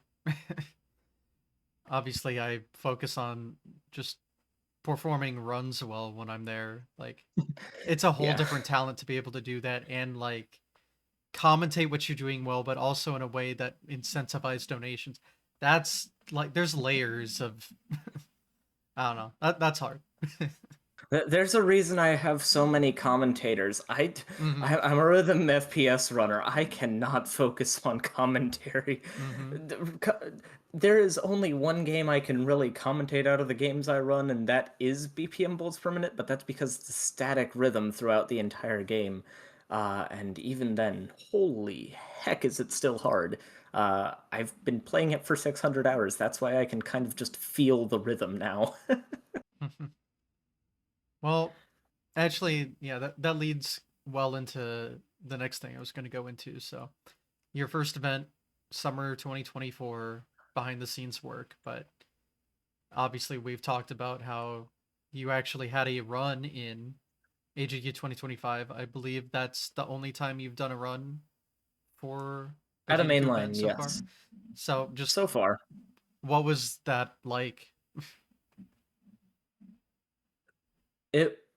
Obviously, I focus on just performing runs well when I'm there. Like, it's a whole Yeah. different talent to be able to do that and like commentate what you're doing well, but also in a way that incentivizes donations. That's like there's layers of I don't know. That's hard. There's a reason I have so many commentators. Mm-hmm. I'm a rhythm FPS runner. I cannot focus on commentary. Mm-hmm. There is only one game I can really commentate out of the games I run, and that is BPM Bolts per minute, but that's because it's the static rhythm throughout the entire game. And even then, holy heck, is it still hard. I've been playing it for 600 hours. That's why I can kind of just feel the rhythm now. Well, actually, yeah, that leads well into the next thing I was going to go into. So, your first event, summer 2024, behind the scenes work, but obviously we've talked about how you actually had a run in AGQ 2025. I believe that's the only time you've done a run for a At a GDQ main event line, so far. yes. So, just So far. what was that like?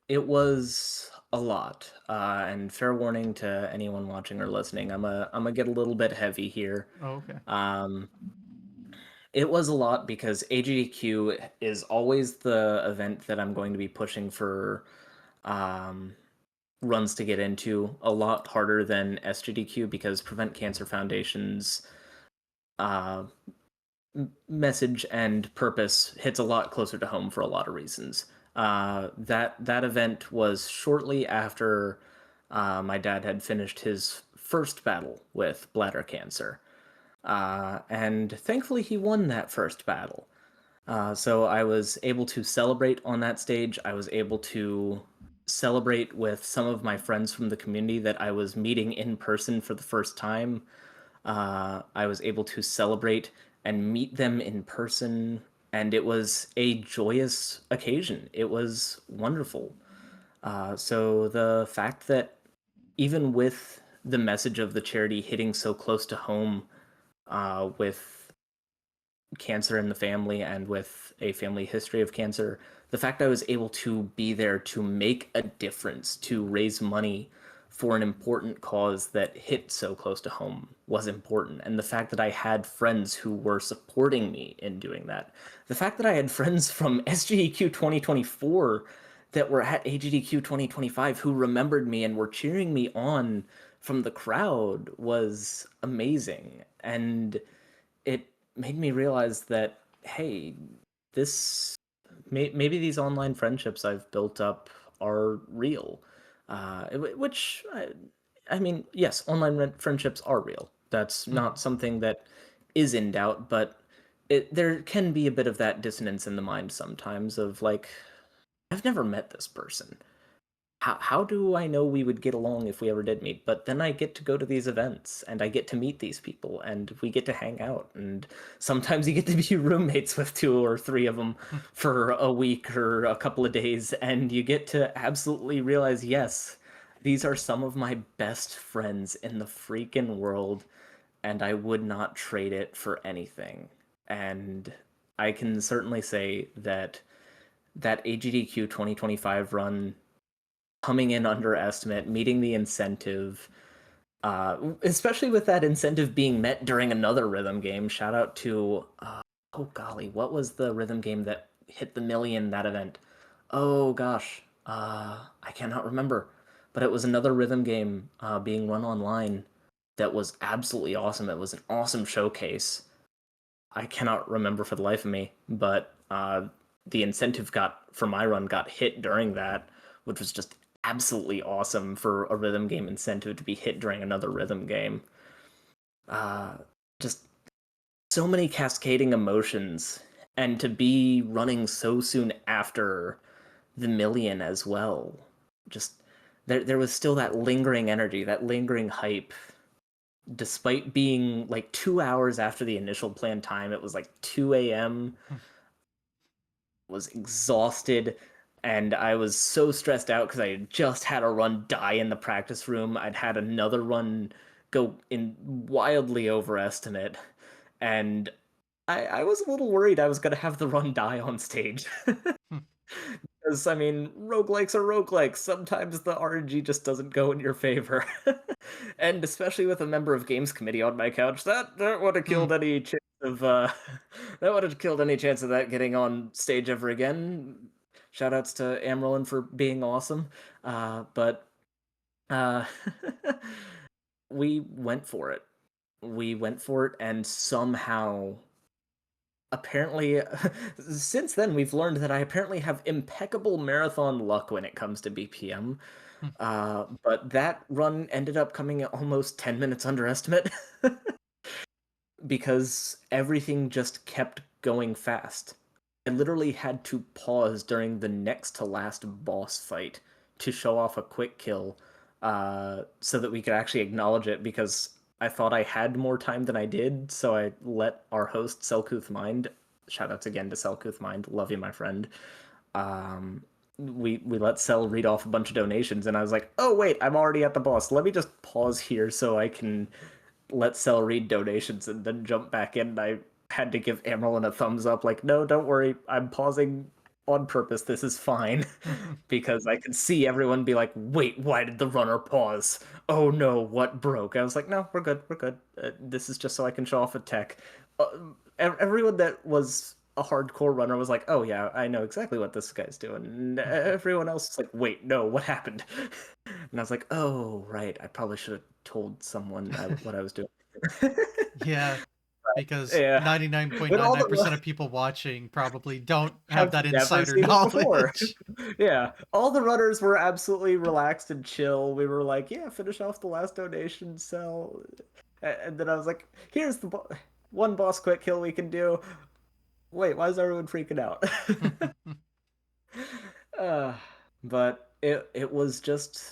It was a lot. And fair warning to anyone watching or listening, I'm gonna get a little bit heavy here. Oh, okay. Um, it was a lot because AGDQ is always the event that I'm going to be pushing for um, runs to get into a lot harder than SGDQ because Prevent Cancer Foundation's uh, message and purpose hits a lot closer to home for a lot of reasons. That event was shortly after my dad had finished his first battle with bladder cancer, and thankfully he won that first battle. So I was able to celebrate on that stage. I was able to celebrate with some of my friends from the community that I was meeting in person for the first time. I was able to celebrate and meet them in person, and it was a joyous occasion. It was wonderful. So the fact that even with the message of the charity hitting so close to home, with cancer in the family and with a family history of cancer, the fact I was able to be there to make a difference, to raise money for an important cause that hit so close to home was important. And the fact that I had friends who were supporting me in doing that, the fact that I had friends from SGDQ 2024 that were at AGDQ 2025 who remembered me and were cheering me on from the crowd was amazing. And it made me realize that, hey, this maybe these online friendships I've built up are real. Which I mean, yes, online friendships are real. That's Mhm. not something that is in doubt, but there can be a bit of that dissonance in the mind sometimes of like, I've never met this person. How do I know we would get along if we ever did meet? But then I get to go to these events and I get to meet these people and we get to hang out. And sometimes you get to be roommates with two or three of them for a week or a couple of days. And you get to absolutely realize, yes, these are some of my best friends in the freaking world. And I would not trade it for anything. And I can certainly say that that AGDQ 2025 run coming in underestimate, meeting the incentive, especially with that incentive being met during another rhythm game. Shout out to, oh golly, what was the rhythm game that hit the million that event? Oh gosh, I cannot remember. But it was another rhythm game being run online that was absolutely awesome. It was an awesome showcase. I cannot remember for the life of me, but the incentive got for my run got hit during that, which was just absolutely awesome for a rhythm game incentive to be hit during another rhythm game. Uh, just so many cascading emotions, and to be running so soon after the million as well. Just there was still that lingering energy, that lingering hype despite being like 2 hours after the initial planned time. It was like 2 a.m. Was exhausted, and I was so stressed out because I had just had a run die in the practice room. I'd had another run go in wildly overestimate, and I was a little worried I was gonna have the run die on stage. Because, I mean, roguelikes are roguelikes. Sometimes the RNG just doesn't go in your favor. And especially with a member of Games Committee on my couch, that would have killed any chance of that would have killed any chance of that getting on stage ever again. Shoutouts to Amrylin for being awesome. But uh we went for it. We went for it, and somehow apparently since then we've learned that I apparently have impeccable marathon luck when it comes to BPM. But that run ended up coming at almost 10 minutes underestimate. because everything just kept going fast. I literally had to pause during the next to last boss fight to show off a quick kill, so that we could actually acknowledge it because I thought I had more time than I did, so I let our host, Selkuth Mind, shout outs again to Selkuth Mind, love you, my friend. Um, we let Cell read off a bunch of donations, and I was like, oh wait, I'm already at the boss. Let me just pause here so I can let Cell read donations and then jump back in. I had to give Amerlin a thumbs up, like, no, don't worry, I'm pausing on purpose. This is fine. Because I could see everyone be like, wait, why did the runner pause? Oh no, what broke? I was like, no, we're good, we're good. This is just so I can show off a tech. Uh, Everyone that was a hardcore runner was like, oh yeah, I know exactly what this guy's doing. And everyone else was like, wait, no, what happened? And I was like, oh, right, I probably should have told someone what I was doing. Yeah, because Yeah, but all the 99.99% of people watching probably don't have have that never insider seen it before. knowledge. Yeah, all the runners were absolutely relaxed and chill. We were like, yeah, finish off the last donation cell. And then I was like, here's the one boss quick kill we can do. Wait, why is everyone freaking out? uh, but it was just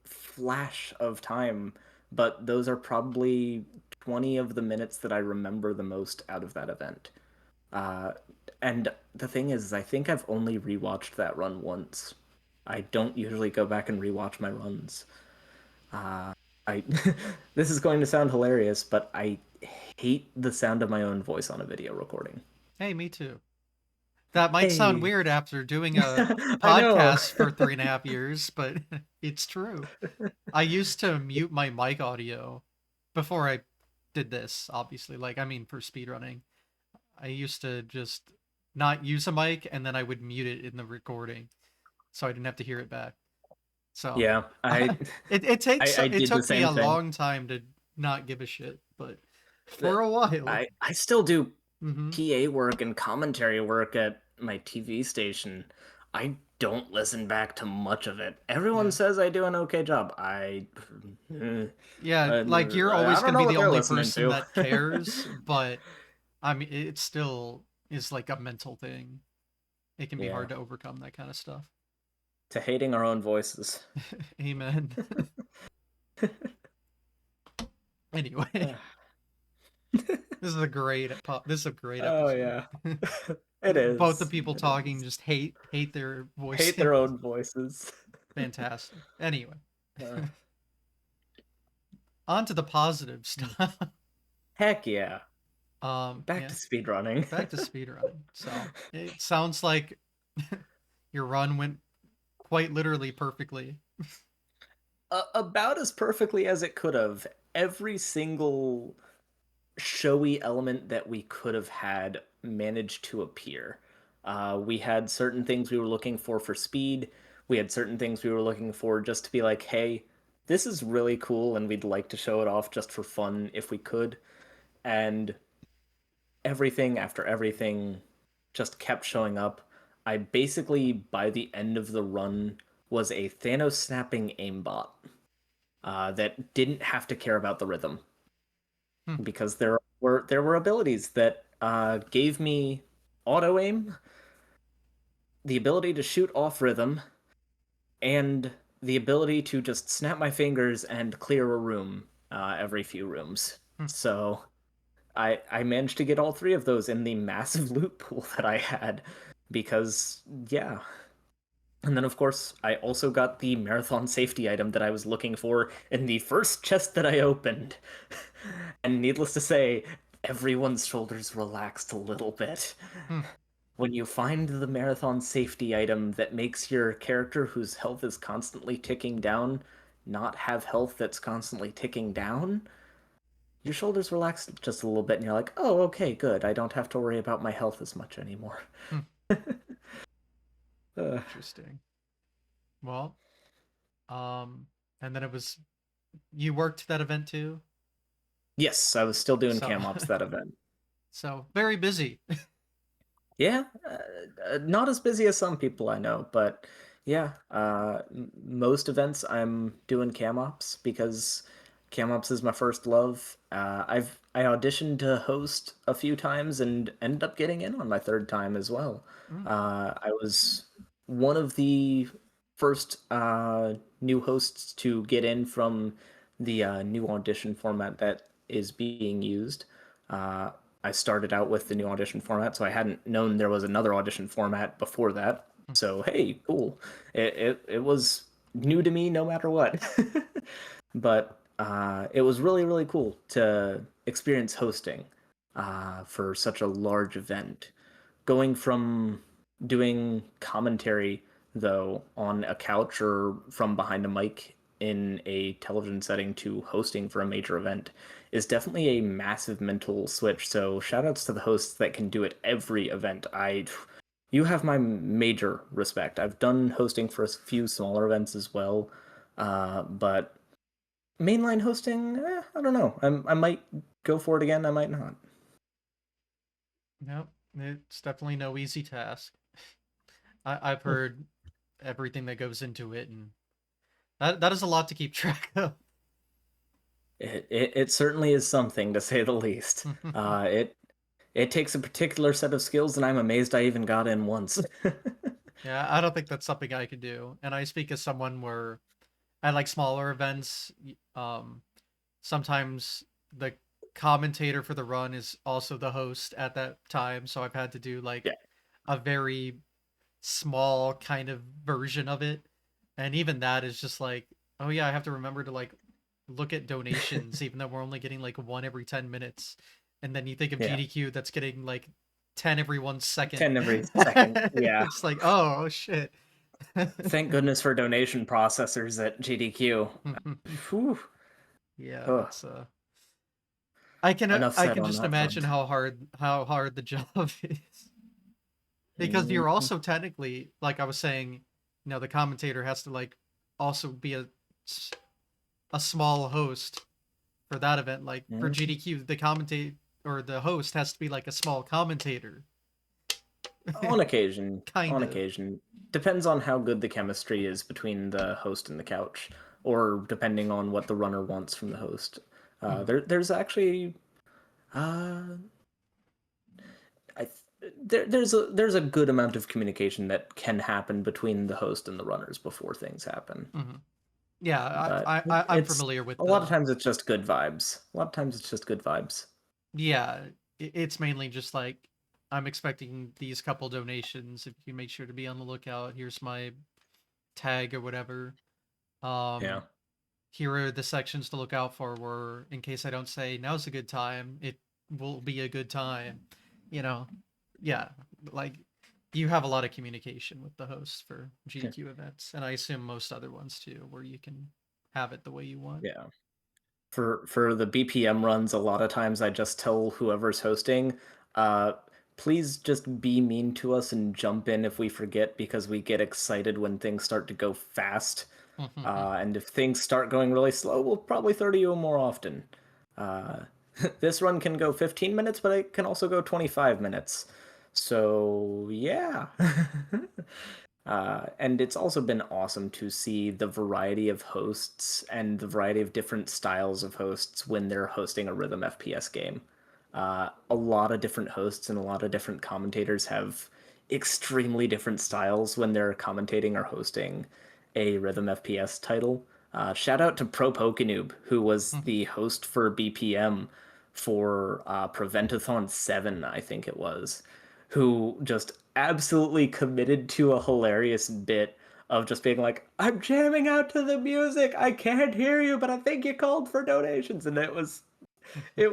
flash of time, but those are probably 20 of the minutes that I remember the most out of that event. Uh, and the thing is, I think I've only rewatched that run once. I don't usually go back and rewatch my runs. I This is going to sound hilarious, but I hate the sound of my own voice on a video recording. Hey, me too. That might sound Hey, weird after doing a I know. podcast for 3.5 years, but it's true. I used to mute my mic audio before I did this, obviously. Like, I mean, for speedrunning, I used to just not use a mic and then I would mute it in the recording so I didn't have to hear it back. So Yeah, I it did the took me same a thing. long time to not give a shit, but for a while. I still do Hmm. PA work and commentary work at my TV station. I don't listen back to much of it. Everyone Yeah. says I do an okay job. Yeah, like you're I always don't going to know be what the they're only listening person to. that cares, but I mean, it still is like a mental thing. It can be Yeah, hard to overcome that kind of stuff. to hating our own voices. Amen. Anyway, this is a great Oh episode. yeah. It Both the is. people It talking is. just hate their Hate voicing. their own voices. Fantastic. Anyway, Uh, on to the positive stuff. Heck yeah. Back Yeah, to speedrunning. back to speedrunning. So it sounds like your run went quite literally perfectly. About as perfectly as it could have. Every single showy element that we could have had managed to appear. We had certain things we were looking for speed. We had certain things we were looking for just to be like, hey, this is really cool and we'd like to show it off just for fun if we could. And everything after everything just kept showing up. I basically, by the end of the run, was a Thanos snapping aimbot that didn't have to care about the rhythm Hmm. because there were abilities that gave me auto aim, the ability to shoot off rhythm, and the ability to just snap my fingers and clear a room every few rooms. Hmm. So I managed to get all three of those in the massive loot pool that I had because yeah. And then of course I also got the marathon safety item that I was looking for in the first chest that I opened. And needless to say, everyone's shoulders relaxed a little bit. Hmm. When you find the marathon safety item that makes your character whose health is constantly ticking down not have health that's constantly ticking down, your shoulders relax just a little bit and you're like, oh, okay, good. I don't have to worry about my health as much anymore. Hmm. Uh, Interesting. Well, and then it was you worked that event too, yes, I was still doing so cam ops that event. so very busy. Yeah, not as busy as some people I know, but yeah, most events I'm doing cam ops because cam ops is my first love. I auditioned to host a few times and ended up getting in on my third time as well. Mm, I was one of the first new hosts to get in from the new audition format that is being used. Uh, I started out with the new audition format, so I hadn't known there was another audition format before that. mm. So hey, cool. It was new to me no matter what. But it was really really cool to experience hosting for such a large event. Going from doing commentary though on a couch or from behind a mic in a television setting to hosting for a major event is definitely a massive mental switch. So shout outs to the hosts that can do it every event. You have my major respect. I've done hosting for a few smaller events as well, but mainline hosting, I don't know. I might go for it again. I might not. No, it's definitely no easy task. I've heard everything that goes into it, and that is a lot to keep track of. It certainly is something to say the least. It takes a particular set of skills, and I'm amazed I even got in once. Yeah, I don't think that's something I could do. And I speak as someone where at like smaller events, sometimes the commentator for the run is also the host at that time, so I've had to do like Yeah, a very small kind of version of it. And even that is just like, oh yeah, I have to remember to like look at donations, even though we're only getting like one every 10 minutes. And then you think of yeah. GDQ that's getting like 10 every 1 second. 10 every second. Yeah. It's like, oh shit. Thank goodness for donation processors at GDQ. Whew. Yeah, Ugh. that's I can Enough I said can on just that imagine front. how hard the job is. Because you're Mhm. also technically, like I was saying, the commentator has to like also be a small host for that event. Like for Mhm. GDQ, the commentate or the host has to be like a small commentator. On occasion, Kind on of. occasion. Depends on how good the chemistry is between the host and the couch, or depending on what the runner wants from the host. Mhm. There's actually, uh, there's a good amount of communication that can happen between the host and the runners before things happen. Mhm. Yeah, But I'm it's familiar a with lot of the. times it's just good vibes. A lot of times it's just good vibes. Yeah, it's mainly just like I'm expecting these couple donations. If you make sure to be on the lookout, here's my tag or whatever. Yeah. Um, Here are the sections to look out for. Where in case I don't say now's a good time, it will be a good time. You know, yeah, like you have a lot of communication with the hosts for GDQ events, and I assume most other ones too, where you can have it the way you want. Yeah. For the BPM runs, a lot of times I just tell whoever's hosting, uh, please just be mean to us and jump in if we forget because we get excited when things start to go fast. And if things start going really slow, we'll probably throw to you more often. Uh, this run can go 15 minutes, but it can also go 25 minutes. So, yeah. And it's also been awesome to see the variety of hosts and the variety of different styles of hosts when they're hosting a rhythm FPS game. A lot of different hosts and a lot of different commentators have extremely different styles when they're commentating or hosting a rhythm FPS title. Shout out to Pro Pokenoob, who was the host for BPM for Preventathon 7, I think it was, who just absolutely committed to a hilarious bit of just being like, I'm jamming out to the music. I can't hear you, but I think you called for donations. And it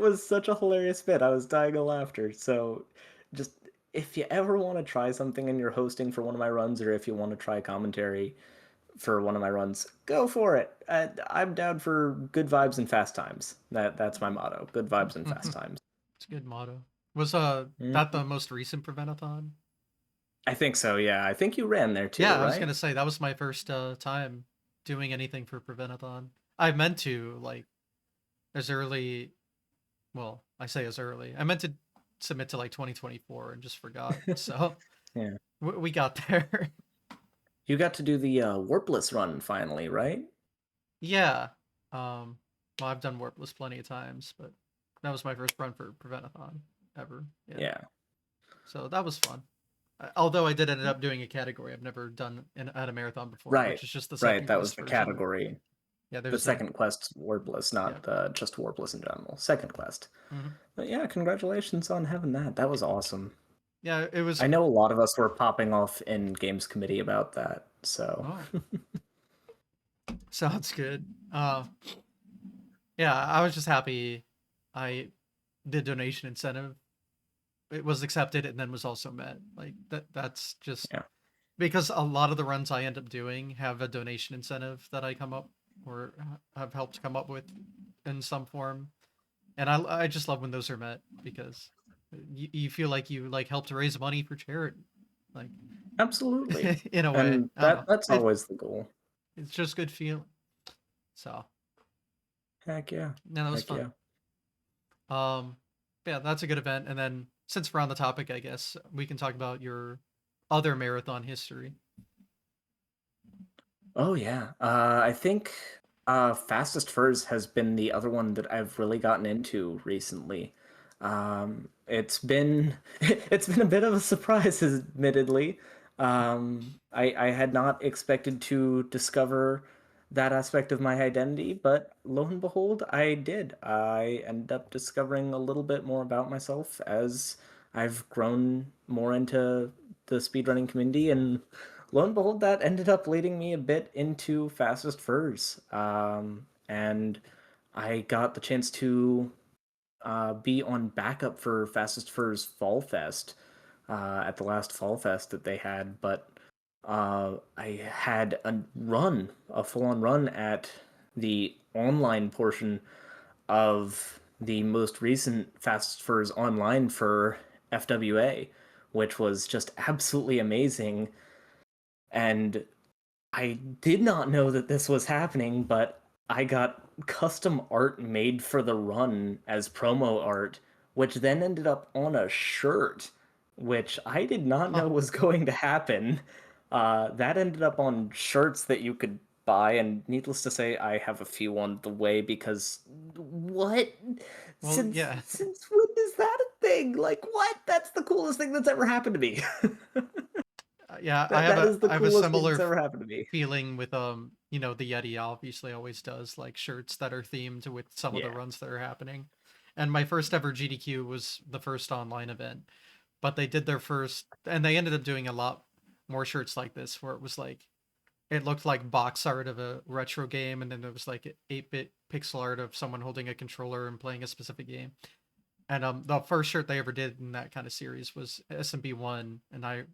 was such a hilarious bit. I was dying of laughter. So just if you ever want to try something and you're hosting for one of my runs, or if you want to try commentary for one of my runs, go for it. I'm down for good vibes and fast times. That's my motto. Good vibes and fast times. It's a good motto. Was that Mhm. the most recent Preventathon? I think so. Yeah, I think you ran there too, Yeah, I was right? gonna say that was my first time doing anything for Preventathon. I meant to like as early. Well, I say as early. I meant to submit to like 2024 and just forgot. So Yeah. we got there. You got to do the warpless run finally, right? Yeah. Well, I've done Warpless plenty of times, but That was my first run for Preventathon ever. Yeah. Yeah. So that was fun. Although I did end up doing a category I've never done at a marathon before, Right. which is just the Right. second That was quest the version. category. Yeah, The there's a second quest Warbless, yeah. not just Warbless in general. Second quest. Hmm. But yeah, congratulations on having that. That was awesome. Yeah, it was. I know a lot of us were popping off in games committee about that. So Oh, sounds good. Yeah, I was just happy. I did donation incentive. It was accepted and then was also met. Like that. That's just yeah. because a lot of the runs I end up doing have a donation incentive that I come up or have helped come up with in some form, and I just love when those are met because you feel like you like helped raise money for charity, like Absolutely. in a way. And I don't know. that's always the goal. It's just good feeling. So Heck yeah. yeah, that was Heck fun. yeah. Um, yeah, that's a good event. And then since we're on the topic, I guess we can talk about your other marathon history. Oh yeah. I think Fastest Furs has been the other one that I've really gotten into recently. It's been it's been a bit of a surprise, admittedly. I had not expected to discover that aspect of my identity, but lo and behold, I did. I ended up discovering a little bit more about myself as I've grown more into the speedrunning community, and lo and behold, that ended up leading me a bit into Fastest Furs. And I got the chance to be on backup for Fastest Furs Fall Fest at the last Fall Fest that they had, but I had a full-on run at the online portion of the most recent Fastest Furs online for FWA, which was just absolutely amazing. And I did not know that this was happening, but I got custom art made for the run as promo art, which then ended up on a shirt, which I did not Huh. know was going to happen. That ended up on shirts that you could buy, and needless to say, I have a few on the way because what? Well, Since yeah. since when is that a thing? Like what? That's the coolest thing that's ever happened to me. Yeah, That is the I have a coolest thing that's similar ever happened to me. feeling with the Yeti obviously always does like shirts that are themed with some of the Yeah. runs that are happening. And my first ever GDQ was the first online event, but they did their first and they ended up doing a lot more shirts like this where it was like it looked like box art of a retro game and then there was like 8-bit pixel art of someone holding a controller and playing a specific game. And the first shirt they ever did in that kind of series was SMB1, and I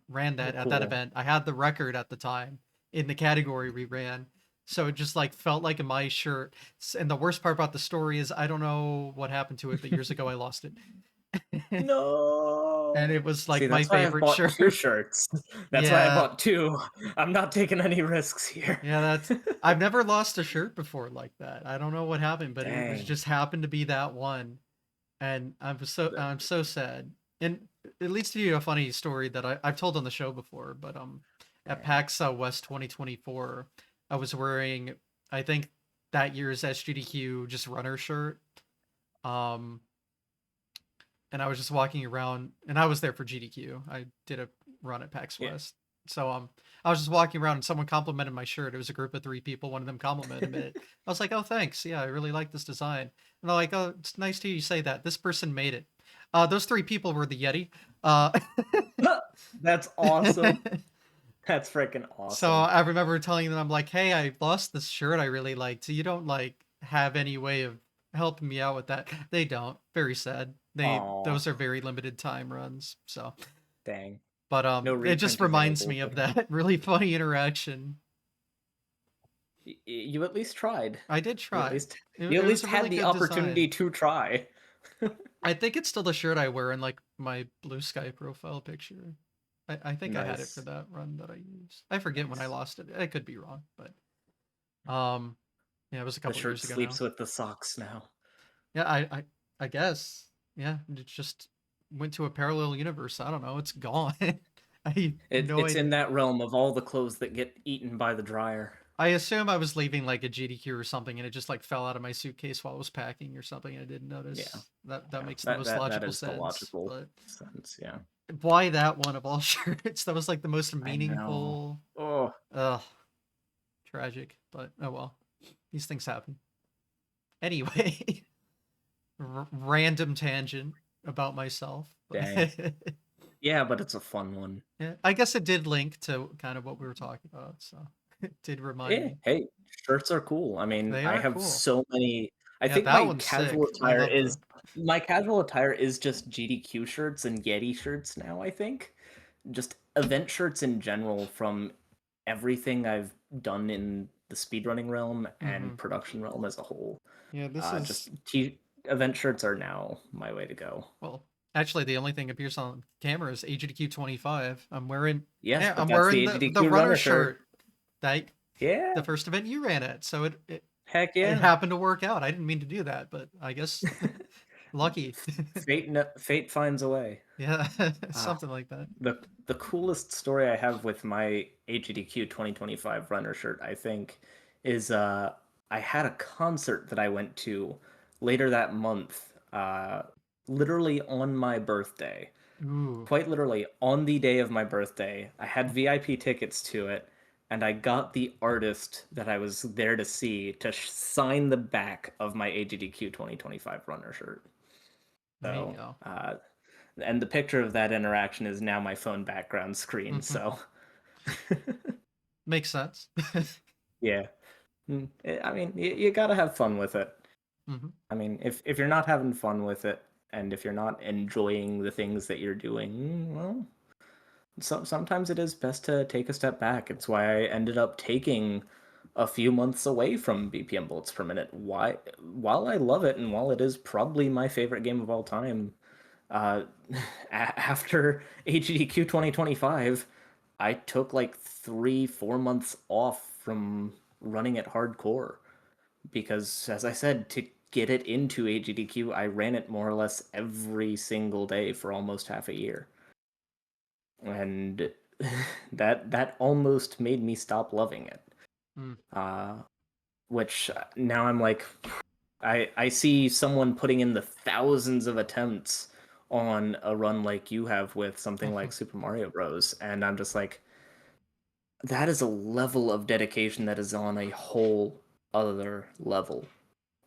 ran Oh, that at that cool. event. I had the record at the time in the category we ran. So it just like felt like a my shirt. And the worst part about the story is I don't know what happened to it, but years ago I lost it. And No. it was See, like my that's why I've favorite bought shirt. two shirts. That's why I Yeah. bought two. I'm not taking any risks here. Yeah, that's I've never lost a shirt before like that. I don't know what happened, but it was Dang. just happened to be that one. And I'm so sad. And it leads to a funny story that I've told on the show before, but at Dang. PAX West 2024, I was wearing I think that year's SGDQ just runner shirt. Um and I was just walking around and I was there for GDQ. I did a run at PAX Yeah. West. So I was just walking around and someone complimented my shirt. It was a group of 3 people, one of them complimented it. I was like, "Oh, thanks. Yeah, I really like this design." And they're like, "Oh, it's nice to hear you say that. This person made it." Those 3 people were the Yeti. Uh That's awesome. That's freaking so awesome. I remember telling them, I'm like, "Hey, I lost this shirt I really liked. So you don't like have any way of helping me out with that?" They don't. Very sad. Aw. Those are very limited time runs. So Dang. but No it just reprint reminds available. me of Dang. that really funny interaction. You at least tried. I did You at try. least It was a really had the good opportunity design. to try. I think it's still the shirt I wear in like my blue sky profile picture. I think I had it for Nice. that run that I used. I forget when I Nice. lost it. I could be wrong, but um yeah, it was a The couple shirt years ago now. sleeps with the socks now. Yeah, I guess. Yeah, it just went to a parallel universe. I don't know. It's gone. I have no It's in idea. that realm of all the clothes that get eaten by the dryer. I assume I was leaving like a GDQ or something, and it just like fell out of my suitcase while I was packing or something, and I didn't Yeah, notice. That yeah. makes the That most that that logical is the sense. logical But sense. Yeah. why that one of all shirts? That was like the most I know. meaningful. Oh, Ugh, tragic. But oh well, these things happen. Anyway, random tangent about myself. dang. Yeah, but it's a fun one. Yeah, I guess it did link to kind of what we were talking about, so it did remind Eh, me. hey, shirts are cool. I mean, They I are have cool. so many. I Yeah, think that one's sick. I love the. my casual attire is just GDQ shirts and Yeti shirts now, I think. Just event shirts in general from everything I've done in the speedrunning realm Hmm. and production realm as a whole. Yeah, this is Event shirts are now my way to go. well. Actually, the only thing appears on camera is AGDQ 25. I'm wearing. Yes, Yeah, but I'm that's the wearing the AGDQ runner runner shirt. shirt that the Yeah, first event you ran at. So heck it yeah. happened to work out. I didn't mean to do that, but I guess lucky. Fate finds a way. Yeah, Ah, something like that. the coolest story I have with my AGDQ 2025 runner shirt, I think, is I had a concert that I went to later that month, literally on my birthday. Ooh. Quite literally on the day of my birthday. I had VIP tickets to it, and I got the artist that I was there to see to sign the back of my AGDQ 2025 runner shirt. There you So, go. and the picture of that interaction is now my phone background screen. So, Makes sense. yeah. I mean, you gotta have fun with it. Hmm. I mean, if you're not having fun with it, and if you're not enjoying the things that you're doing, well, sometimes it is best to take a step back. It's why I ended up taking a few months away from BPM Bullets per minute. Why, while I love it and while it is probably my favorite game of all time, uh, after HDQ 2025, I took like 3, 4 months off from running it hardcore because, as I said, to get it into HDQ, I ran it more or less every single day for almost half a year, and that almost made me stop loving it. Mm. Uh, which now I'm like, I see someone putting in the thousands of attempts on a run like you have with something like Super Mario Bros. And I'm just like, that is a level of dedication that is on a whole other level.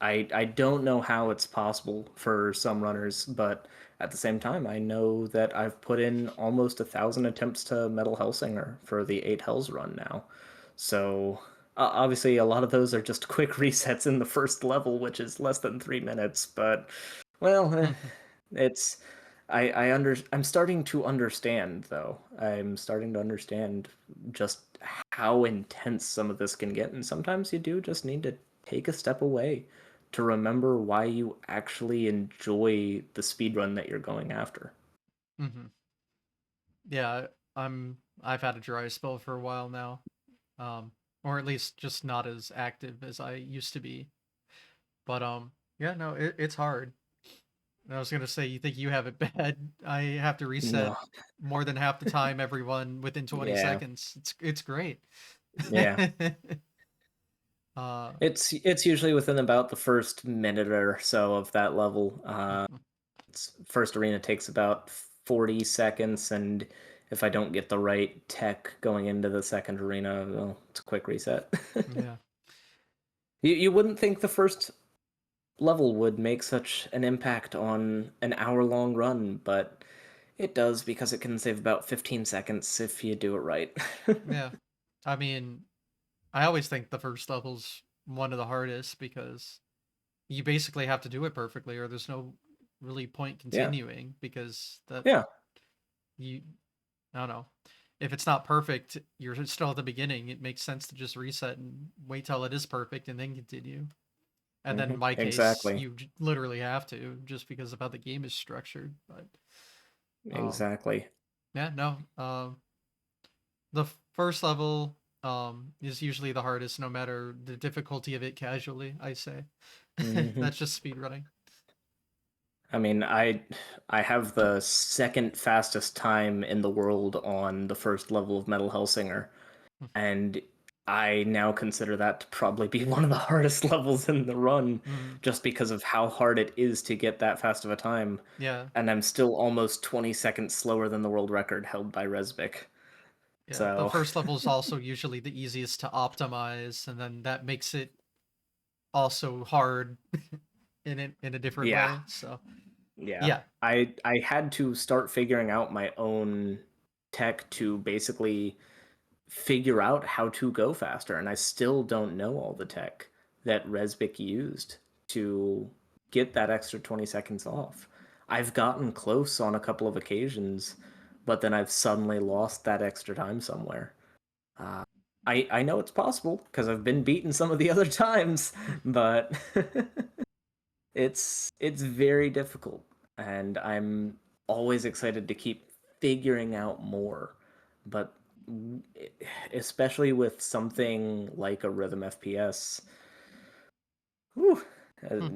I don't know how it's possible for some runners, but at the same time, I know that I've put in almost 1,000 attempts to Metal Hellsinger for the 8 Hells run now. So obviously, a lot of those are just quick resets in the first level, which is less than 3 minutes. But well, it's I'm starting to understand though. I'm starting to understand just how intense some of this can get, and sometimes you do just need to take a step away to remember why you actually enjoy the speed run that you're going after. Hmm. Yeah, I've had a dry spell for a while now, or at least just not as active as I used to be. But yeah, no, it's hard. I was gonna say, you think you have it bad? I have to reset No, more than half the time everyone within 20 yeah, seconds. It's great. yeah. uh, It's usually within about the first minute or so of that level. mhm. First arena takes about 40 seconds, and if I don't get the right tech going into the second arena, well, it's a quick reset. Yeah. You wouldn't think the first level would make such an impact on an hour-long run, but it does because it can save about 15 seconds if you do it right. Yeah. I mean, I always think the first level's one of the hardest because you basically have to do it perfectly or there's no really point Yeah, continuing because that yeah. you I don't know. If it's not perfect, you're still at the beginning. It makes sense to just reset and wait till it is perfect and then continue. And then in my case, Exactly. you literally have to just because of how the game is structured. But um, Exactly. yeah, no. The first level is usually the hardest, no matter the difficulty of it. Casually, I say. hmm That's just speedrunning. I mean, I have the second fastest time in the world on the first level of Metal Hellsinger, and I now consider that to probably be one of the hardest levels in the run, Mm, just because of how hard it is to get that fast of a time. yeah, And I'm still almost 20 seconds slower than the world record held by Resvik. yeah. The So, first level is also usually the easiest to optimize, and then that makes it also hard in a different yeah, way. So yeah. yeah. I had to start figuring out my own tech to basically figure out how to go faster, and I still don't know all the tech that Resvik used to get that extra 20 seconds off. I've gotten close on a couple of occasions, but then I've suddenly lost that extra time somewhere. Uh, I know it's possible because I've been beaten some of the other times, but it's very difficult, and I'm always excited to keep figuring out more. But especially with something like a rhythm FPS, whew, uh,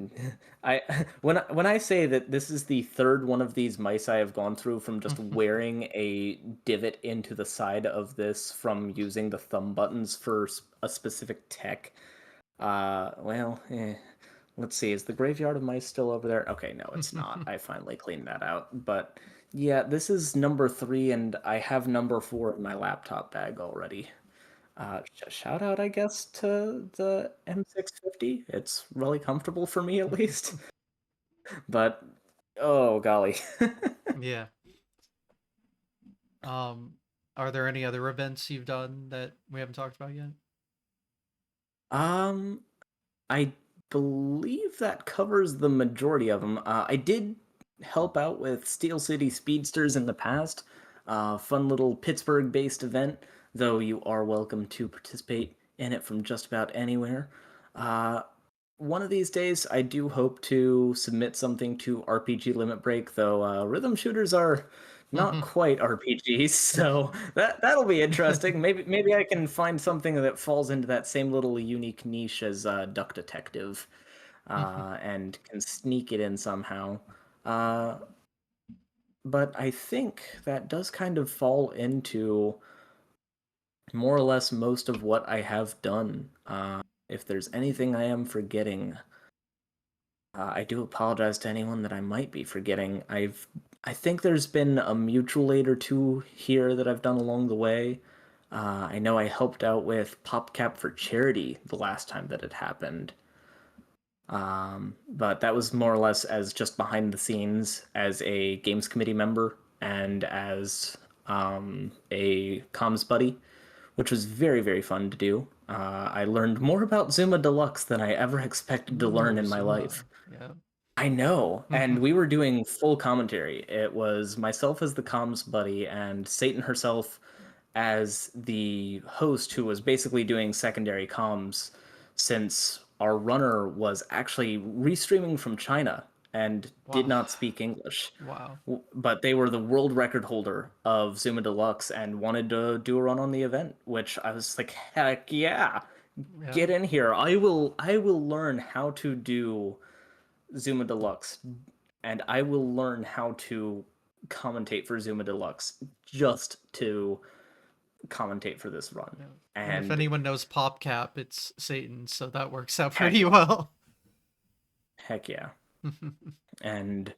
I when I say that this is the third one of these mice I have gone through from just wearing a divot into the side of this from using the thumb buttons for a specific tech. Well, let's see. Is the graveyard of mice still over there? Okay, no, it's not. I finally cleaned that out. But yeah, this is number 3, and I have number 4 in my laptop bag already. Shout out, I guess, to the M650. It's really comfortable for me, at least. But oh golly. Yeah. Um, are there any other events you've done that we haven't talked about yet? um, I believe that covers the majority of them. I did help out with Steel City Speedsters in the past. Fun little Pittsburgh-based event, though you are welcome to participate in it from just about anywhere. Uh, One of these days, I do hope to submit something to RPG Limit Break, though rhythm shooters are not quite RPGs, so that'll be interesting. Maybe I can find something that falls into that same little unique niche as Duck Detective, and can sneak it in somehow. Uh, but I think that does kind of fall into more or less most of what I have done. If there's anything I am forgetting, I do apologize to anyone that I might be forgetting. I think there's been a mutual aid or two here that I've done along the way. I know I helped out with PopCap for charity the last time that it happened. But that was more or less as just behind the scenes as a games committee member and as a comms buddy, which was very, very fun to do. I learned more about Zuma Deluxe than I ever expected to learn Ooh, in my life. Zuma. Yeah. I know. And we were doing full commentary. It was myself as the comms buddy and Satan herself as the host, who was basically doing secondary comms since our runner was actually restreaming from China and did Wow. not speak English. Wow. But they were the world record holder of Zuma Deluxe and wanted to do a run on the event, which I was like, heck yeah. Yeah. Get in here. I will learn how to do Zuma Deluxe, and I will learn how to commentate for Zuma Deluxe just to commentate for this run. Yeah. And if And anyone knows PopCap, it's Satan, so that works out heck pretty yeah, well. heck yeah. And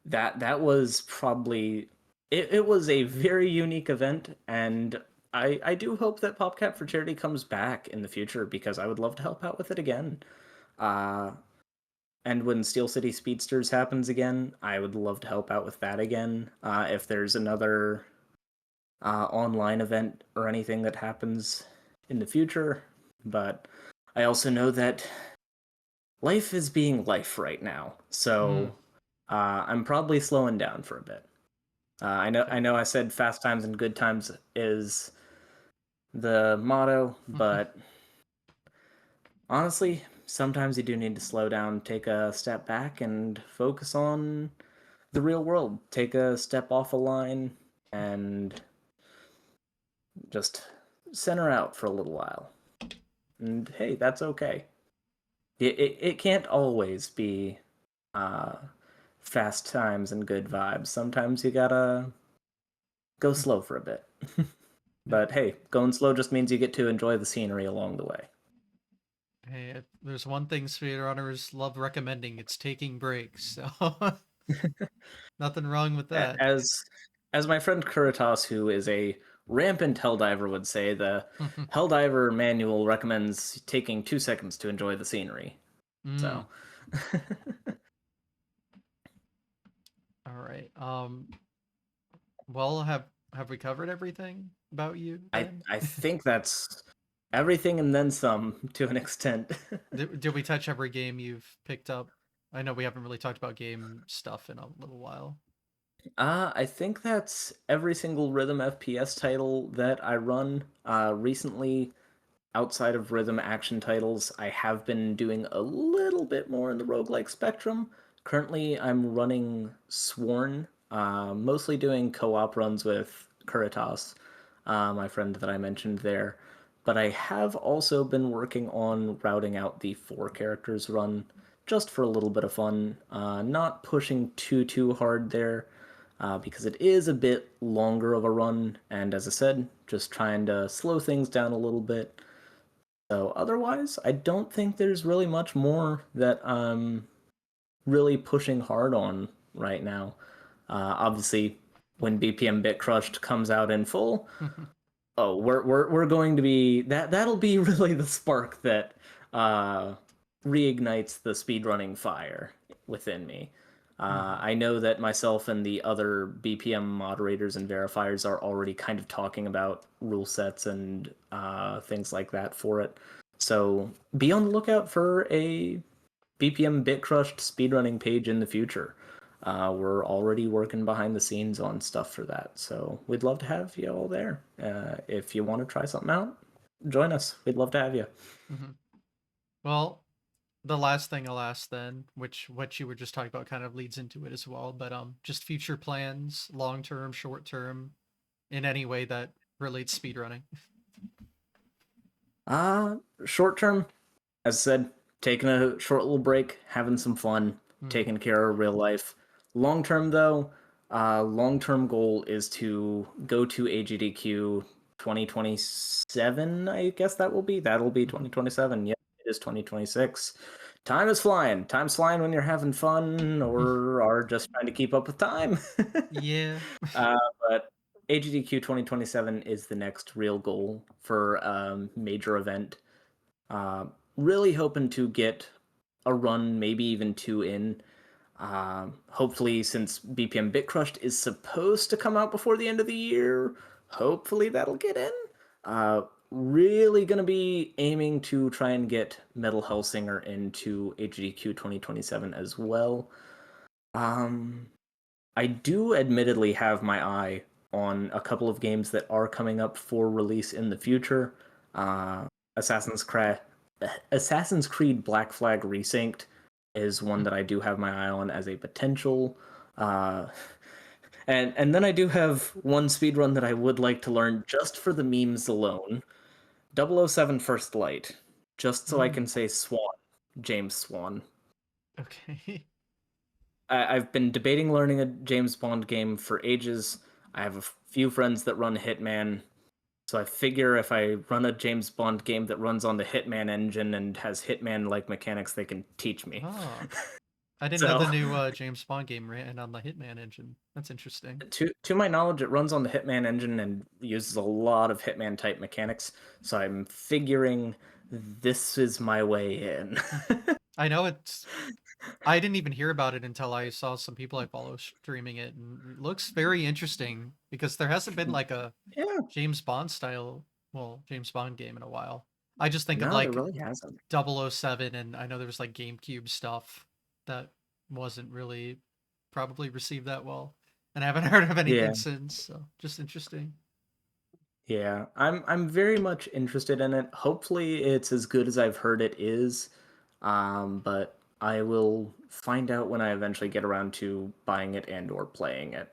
that was probably it was a very unique event, and I do hope that PopCap for Charity comes back in the future because I would love to help out with it again. Uh, And when Steel City Speedsters happens again, I would love to help out with that again. If there's another online event or anything that happens in the future. But I also know that life is being life right now. Mm, So I'm probably slowing down for a bit. I okay. know I said fast times and good times is the motto, but honestly, sometimes you do need to slow down, take a step back, and focus on the real world. Take a step off a line and just center out for a little while. And hey, that's okay. It can't always be uh, fast times and good vibes. Sometimes you gotta go slow for a bit. Yeah. But hey, going slow just means you get to enjoy the scenery along the way. Hey, if there's one thing speedrunners love recommending, it's taking breaks. So nothing wrong with that. As my friend Kuritas, who is a rampant helldiver, would say, the Helldiver manual recommends taking 2 seconds to enjoy the scenery. Mm, So, all right. Well, have we covered everything about you then? I think that's everything and then some to an extent. Did we touch every game you've picked up? I know we haven't really talked about game stuff in a little while. I think that's every single rhythm FPS title that I run. Recently, outside of rhythm action titles, I have been doing a little bit more in the roguelike spectrum. Currently, I'm running Sworn, mostly doing co-op runs with Kuritas, my friend that I mentioned there. But I have also been working on routing out the four characters run just for a little bit of fun, not pushing too hard there. Because it is a bit longer of a run, and as I said, just trying to slow things down a little bit. So otherwise, I don't think there's really much more that I'm really pushing hard on right now. Obviously, when BPM Bit Crushed comes out in full, oh, we're going to be that'll be really the spark that uh, reignites the speedrunning fire within me. I know that myself and the other BPM moderators and verifiers are already kind of talking about rule sets and things like that for it. So be on the lookout for a BPM Bit Crushed speedrunning page in the future. We're already working behind the scenes on stuff for that, so we'd love to have you all there. If you want to try something out, join us. We'd love to have you. Well, the last thing I'll ask then, which what you were just talking about kind of leads into it as well, but just future plans, long term, short term, in any way that relates speedrunning. Short term, as I said, taking a short little break, having some fun, Mm-hmm. taking care of real life. Long term, though, long term goal is to go to AGDQ 2027. I guess that'll be Mm-hmm. 2027. Yep, it is 2026. Time is flying. Time's flying when you're having fun or are just trying to keep up with time. Yeah. uh, but AGDQ 2027 is the next real goal for a major event. Uh, really hoping to get a run, maybe even two in. Hopefully, since BPM Bit Crushed is supposed to come out before the end of the year, hopefully that'll get in. Really gonna be aiming to try and get Metal Hellsinger into HDQ 2027 as well. Um, I do admittedly have my eye on a couple of games that are coming up for release in the future. Uh, Assassin's Creed, Assassin's Creed Black Flag Resynced is one that I do have my eye on as a potential. Uh, and then I do have one speedrun that I would like to learn just for the memes alone. 007 First Light, just so I can Mm, say Swan, James Swan. okay. I've been debating learning a James Bond game for ages. I have a few friends that run Hitman, so I figure if I run a James Bond game that runs on the Hitman engine and has Hitman-like mechanics, they can teach me. Oh, I didn't know So, the new James Bond game ran on the Hitman engine. That's interesting. to my knowledge, it runs on the Hitman engine and uses a lot of Hitman type mechanics. So I'm figuring this is my way in. I know it's. I didn't even hear about it until I saw some people I follow streaming it, and it looks very interesting because there hasn't been like a Yeah, James Bond style, well, James Bond game in a while. I just think of no, there like really hasn't. 007, and I know there was like GameCube stuff that wasn't really probably received that well. And I haven't heard of anything Yeah. since, so just interesting. Yeah, I'm very much interested in it. Hopefully, it's as good as I've heard it is. But I will find out when I eventually get around to buying it and or playing it.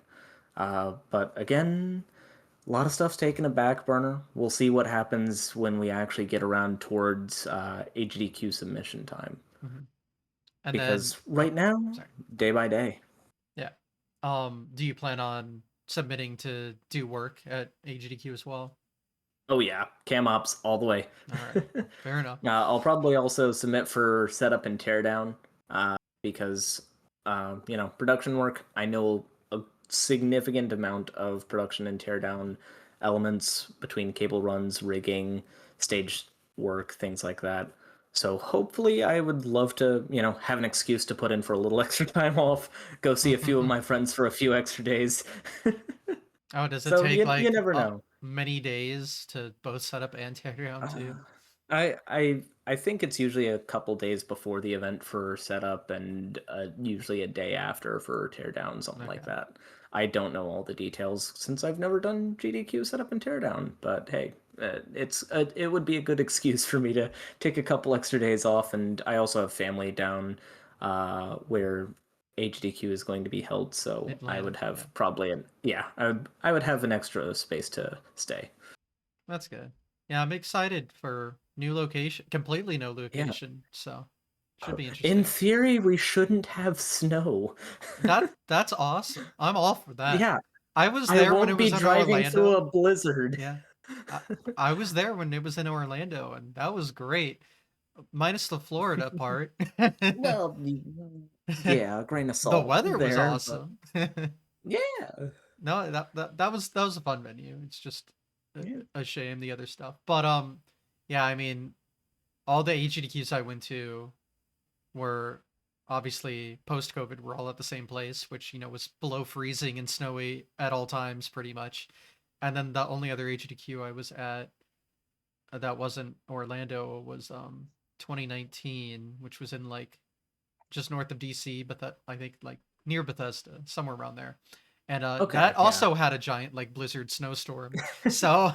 But again, a lot of stuff's taken a back burner. We'll see what happens when we actually get around towards HDQ submission time. Hmm. And then, Because oh, right now, sorry. day by day. Yeah. Do you plan on submitting to do work at AGDQ as well? Oh yeah, cam ops all the way. All right, fair enough. I'll probably also submit for setup and teardown, because production work. I know a significant amount of production and teardown elements between cable runs, rigging, stage work, things like that. So hopefully, I would love to have an excuse to put in for a little extra time off, go see a few of my friends for a few extra days. Oh, does it So take you like never know. many days to both set up and tear down Uh, too? I think it's usually a couple days before the event for setup, and usually a day after for teardown, something like Okay. that. I don't know all the details since I've never done GDQ setup and teardown, but hey, it would be a good excuse for me to take a couple extra days off, and I also have family down where HDQ is going to be held, so I Atlanta. would Yeah, have probably I would have an extra space to stay. that's good. Yeah, I'm excited for new location, completely no Yeah. location. So should be In interesting. theory, we shouldn't have snow. That's awesome. I'm all for that. Yeah, I was I there when it won't be was in driving through a Orlando. blizzard. Yeah. I, I was there when it was in Orlando, and that was great. Minus the Florida part. Well, yeah, a grain of The salt weather was there, but awesome. yeah. No, that was a fun venue. It's just Yeah. a shame the other stuff. But yeah, I mean, all the HGDQs I went to were obviously post COVID. We're all at the same place, which was below freezing and snowy at all times, pretty much. And then the only other HGDQ I was at that wasn't Orlando was 2019, which was in like just north of DC, but that I think like near Bethesda, somewhere around there. And that Okay, yeah. also had a giant like blizzard snowstorm. So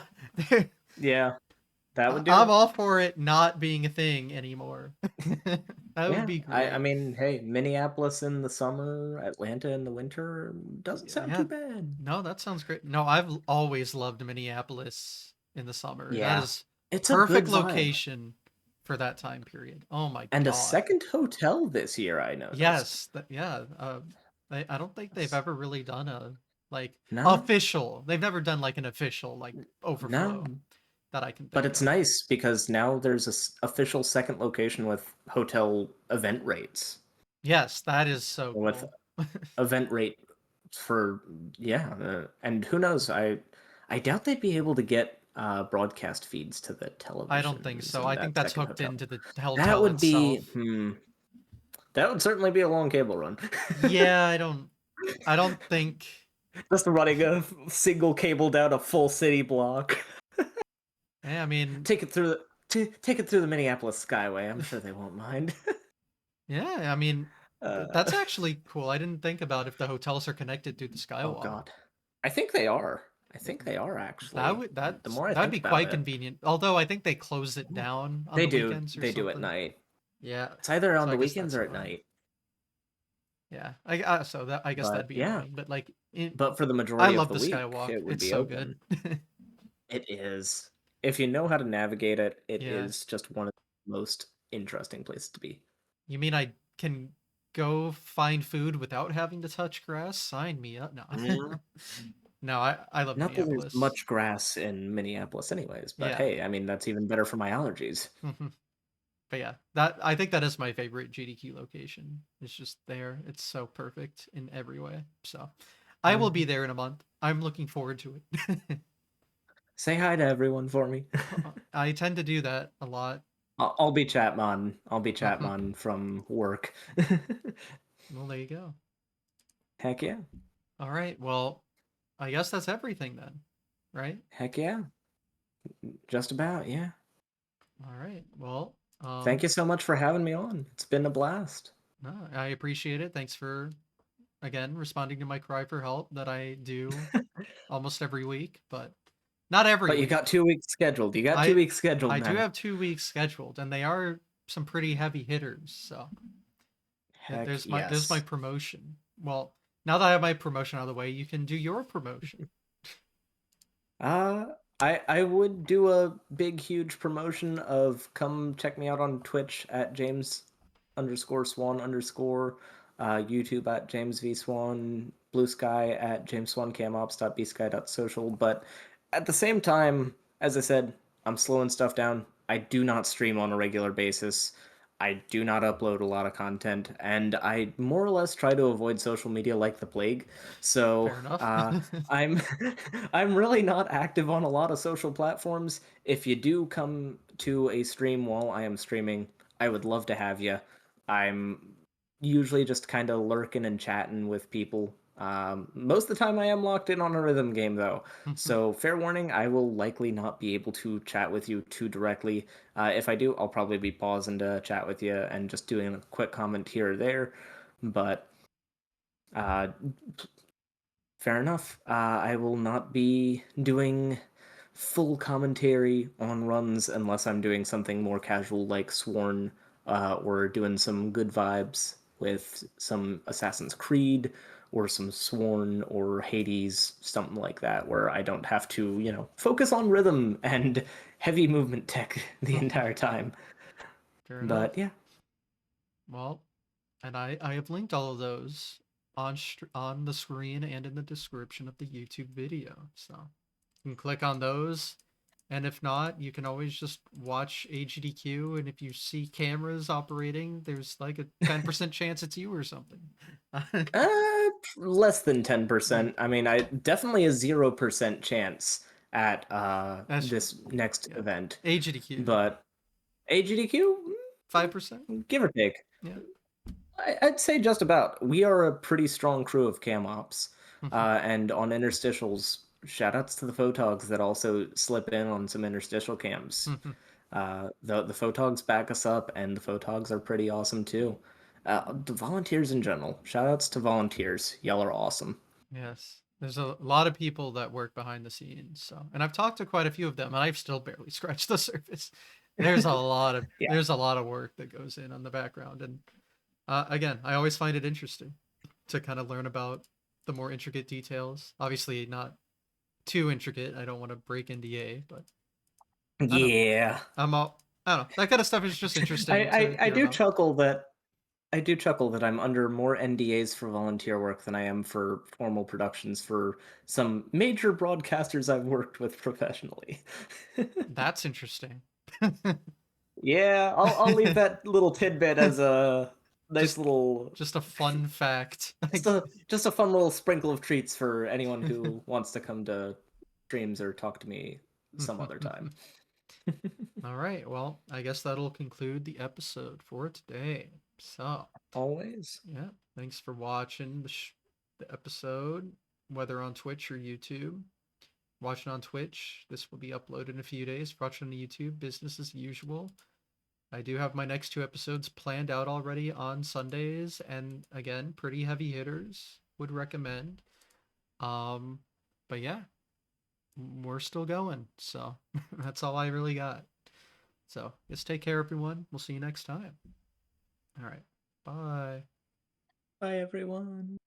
Yeah, that would do I'm it. all for it not being a thing anymore. That would Yeah, be I great. mean, hey, Minneapolis in the summer, Atlanta in the winter doesn't sound Yeah. too bad. No, that sounds great. No, I've always loved Minneapolis in the summer. That Yeah, is it's a good perfect vibe. location for that time period. Oh my And a god. second hotel this year, I noticed. Yes, yeah. I don't think they've ever really done a like No, official. They've never done like an official like no. overflow that I can But think it's of. nice because now there's a official second location with hotel event rates. Yes, that is so With cool. event rate for yeah, and who knows? I doubt they'd be able to get broadcast feeds to the I don't think televisions so. in I think that that's second hooked hotel. into the That hotel would be itself. that would certainly be a long cable run. Yeah, I don't think. Just running a single cable down a full city block. Yeah, I mean, Take it through take it through the Minneapolis Skyway. I'm sure they won't mind. yeah, I mean, uh, that's actually cool. I didn't think about if the hotels are connected through the oh skywalk. God, I think they are. I think they are That actually. would The that's more I that'd think be about quite it, convenient. Although I think they close it down on they the do. weekends or They do at something. night. Yeah, It's either on so I the guess weekends that's or at annoying. night. Yeah, so that I guess But that'd be yeah, annoying. But like, but for the I majority of love the the week, skywalk. it would It's be so good. open. It is. If you know how to navigate it, it Yeah, is just one of the most interesting places to be. you mean I can go find food without having to touch grass? Sign me up. No, Mm. no, I love Not that there's Minneapolis. much grass in Minneapolis, anyways, but Yeah. hey, I mean, that's even better for my allergies. But yeah, that I think that is my favorite GDQ location. It's just there. It's so perfect in every way. So I will be Mhm. there in a month. I'm looking forward to it. Say hi to everyone for me. I tend to do that a lot. I'll be Chatmon. I'll be Chatmon from work. Well, there you go. Heck yeah. All right. Well, I guess that's everything then, right? Heck yeah. Just about, yeah. All right. Well, Thank you so much for having me on. It's been a blast. no, I appreciate it. Thanks for again responding to my cry for help that I do almost every week, but not every But you got week. 2 weeks scheduled. You got two I weeks scheduled, I do man. have 2 weeks scheduled, and they are some pretty heavy hitters. So Heck there's my yes. promotion. Well, now that I have my promotion out of the way, you can do your promotion. Uh, I would do a big huge promotion of come check me out on Twitch at James underscore Swan underscore, YouTube at James V Swan, Blue Sky at JamesSwan Camops.bsky.social. But at the same time, as I said, I'm slowing stuff down. I do not stream on a regular basis. I do not upload a lot of content, and I more or less try to avoid social media like the plague. So Fair enough. I'm I'm really not active on a lot of social platforms. If you do come to a stream while I am streaming, I would love to have you. I'm usually just kind of lurking and chatting with people. Most of the time, I am locked in on a rhythm game, though. So, fair warning, I will likely not be able to chat with you too directly. If I do, I'll probably be pausing to chat with you and just doing a quick comment here or there. But uh, fair enough. I will not be doing full commentary on runs unless I'm doing something more casual like Sworn, or doing some good vibes with some Assassin's Creed or some Sworn or Hades, something like that, where I don't have to, focus on rhythm and heavy movement tech the entire time. Fair enough. But yeah, Well, and I have linked all of those on the screen and in the description of the YouTube video. So you can click on those. And if not, you can always just watch AGDQ. And if you see cameras operating, there's like a 10% chance it's you or something. less than 10%. I mean, I definitely a 0% chance at That's true. this next Yeah. event. AGDQ, But AGDQ, 5%. give or take. Yeah. I'd say just about. We are a pretty strong crew of cam ops. And on interstitials, shoutouts to the photogs that also slip in on some interstitial cams. The photogs back us up, and the photogs are pretty awesome too. The volunteers in general. Shoutouts to volunteers. Y'all are awesome. Yes. There's a lot of people that work behind the scenes. So, and I've talked to quite a few of them, and I've still barely scratched the surface. Yeah. There's a lot of work that goes in on the background, and again, I always find it interesting to kind of learn about the more intricate details. Obviously, not too intricate. I don't want to break NDA, but I don't know. Yeah. I'm all I don't know. That kind of stuff is just interesting to I hear do about. chuckle that I'm under more NDAs for volunteer work than I am for formal productions for some major broadcasters I've worked with professionally. That's interesting. Yeah, I'll leave that little tidbit as a nice just little just a fun fact. just a fun little sprinkle of treats for anyone who wants to come to streams or talk to me some other time. All right. Well, I guess that'll conclude the episode for today. So, Always. yeah, thanks for watching the episode, whether on Twitch or YouTube. Watching on Twitch, this will be uploaded in a few days. Watching on YouTube, business as usual. I do have my next two episodes planned out already on Sundays, and again, pretty heavy hitters. Would recommend. Um, but yeah, we're still going. So that's all I really got. So just take care, everyone. We'll see you next time. All right. Bye. Bye, everyone.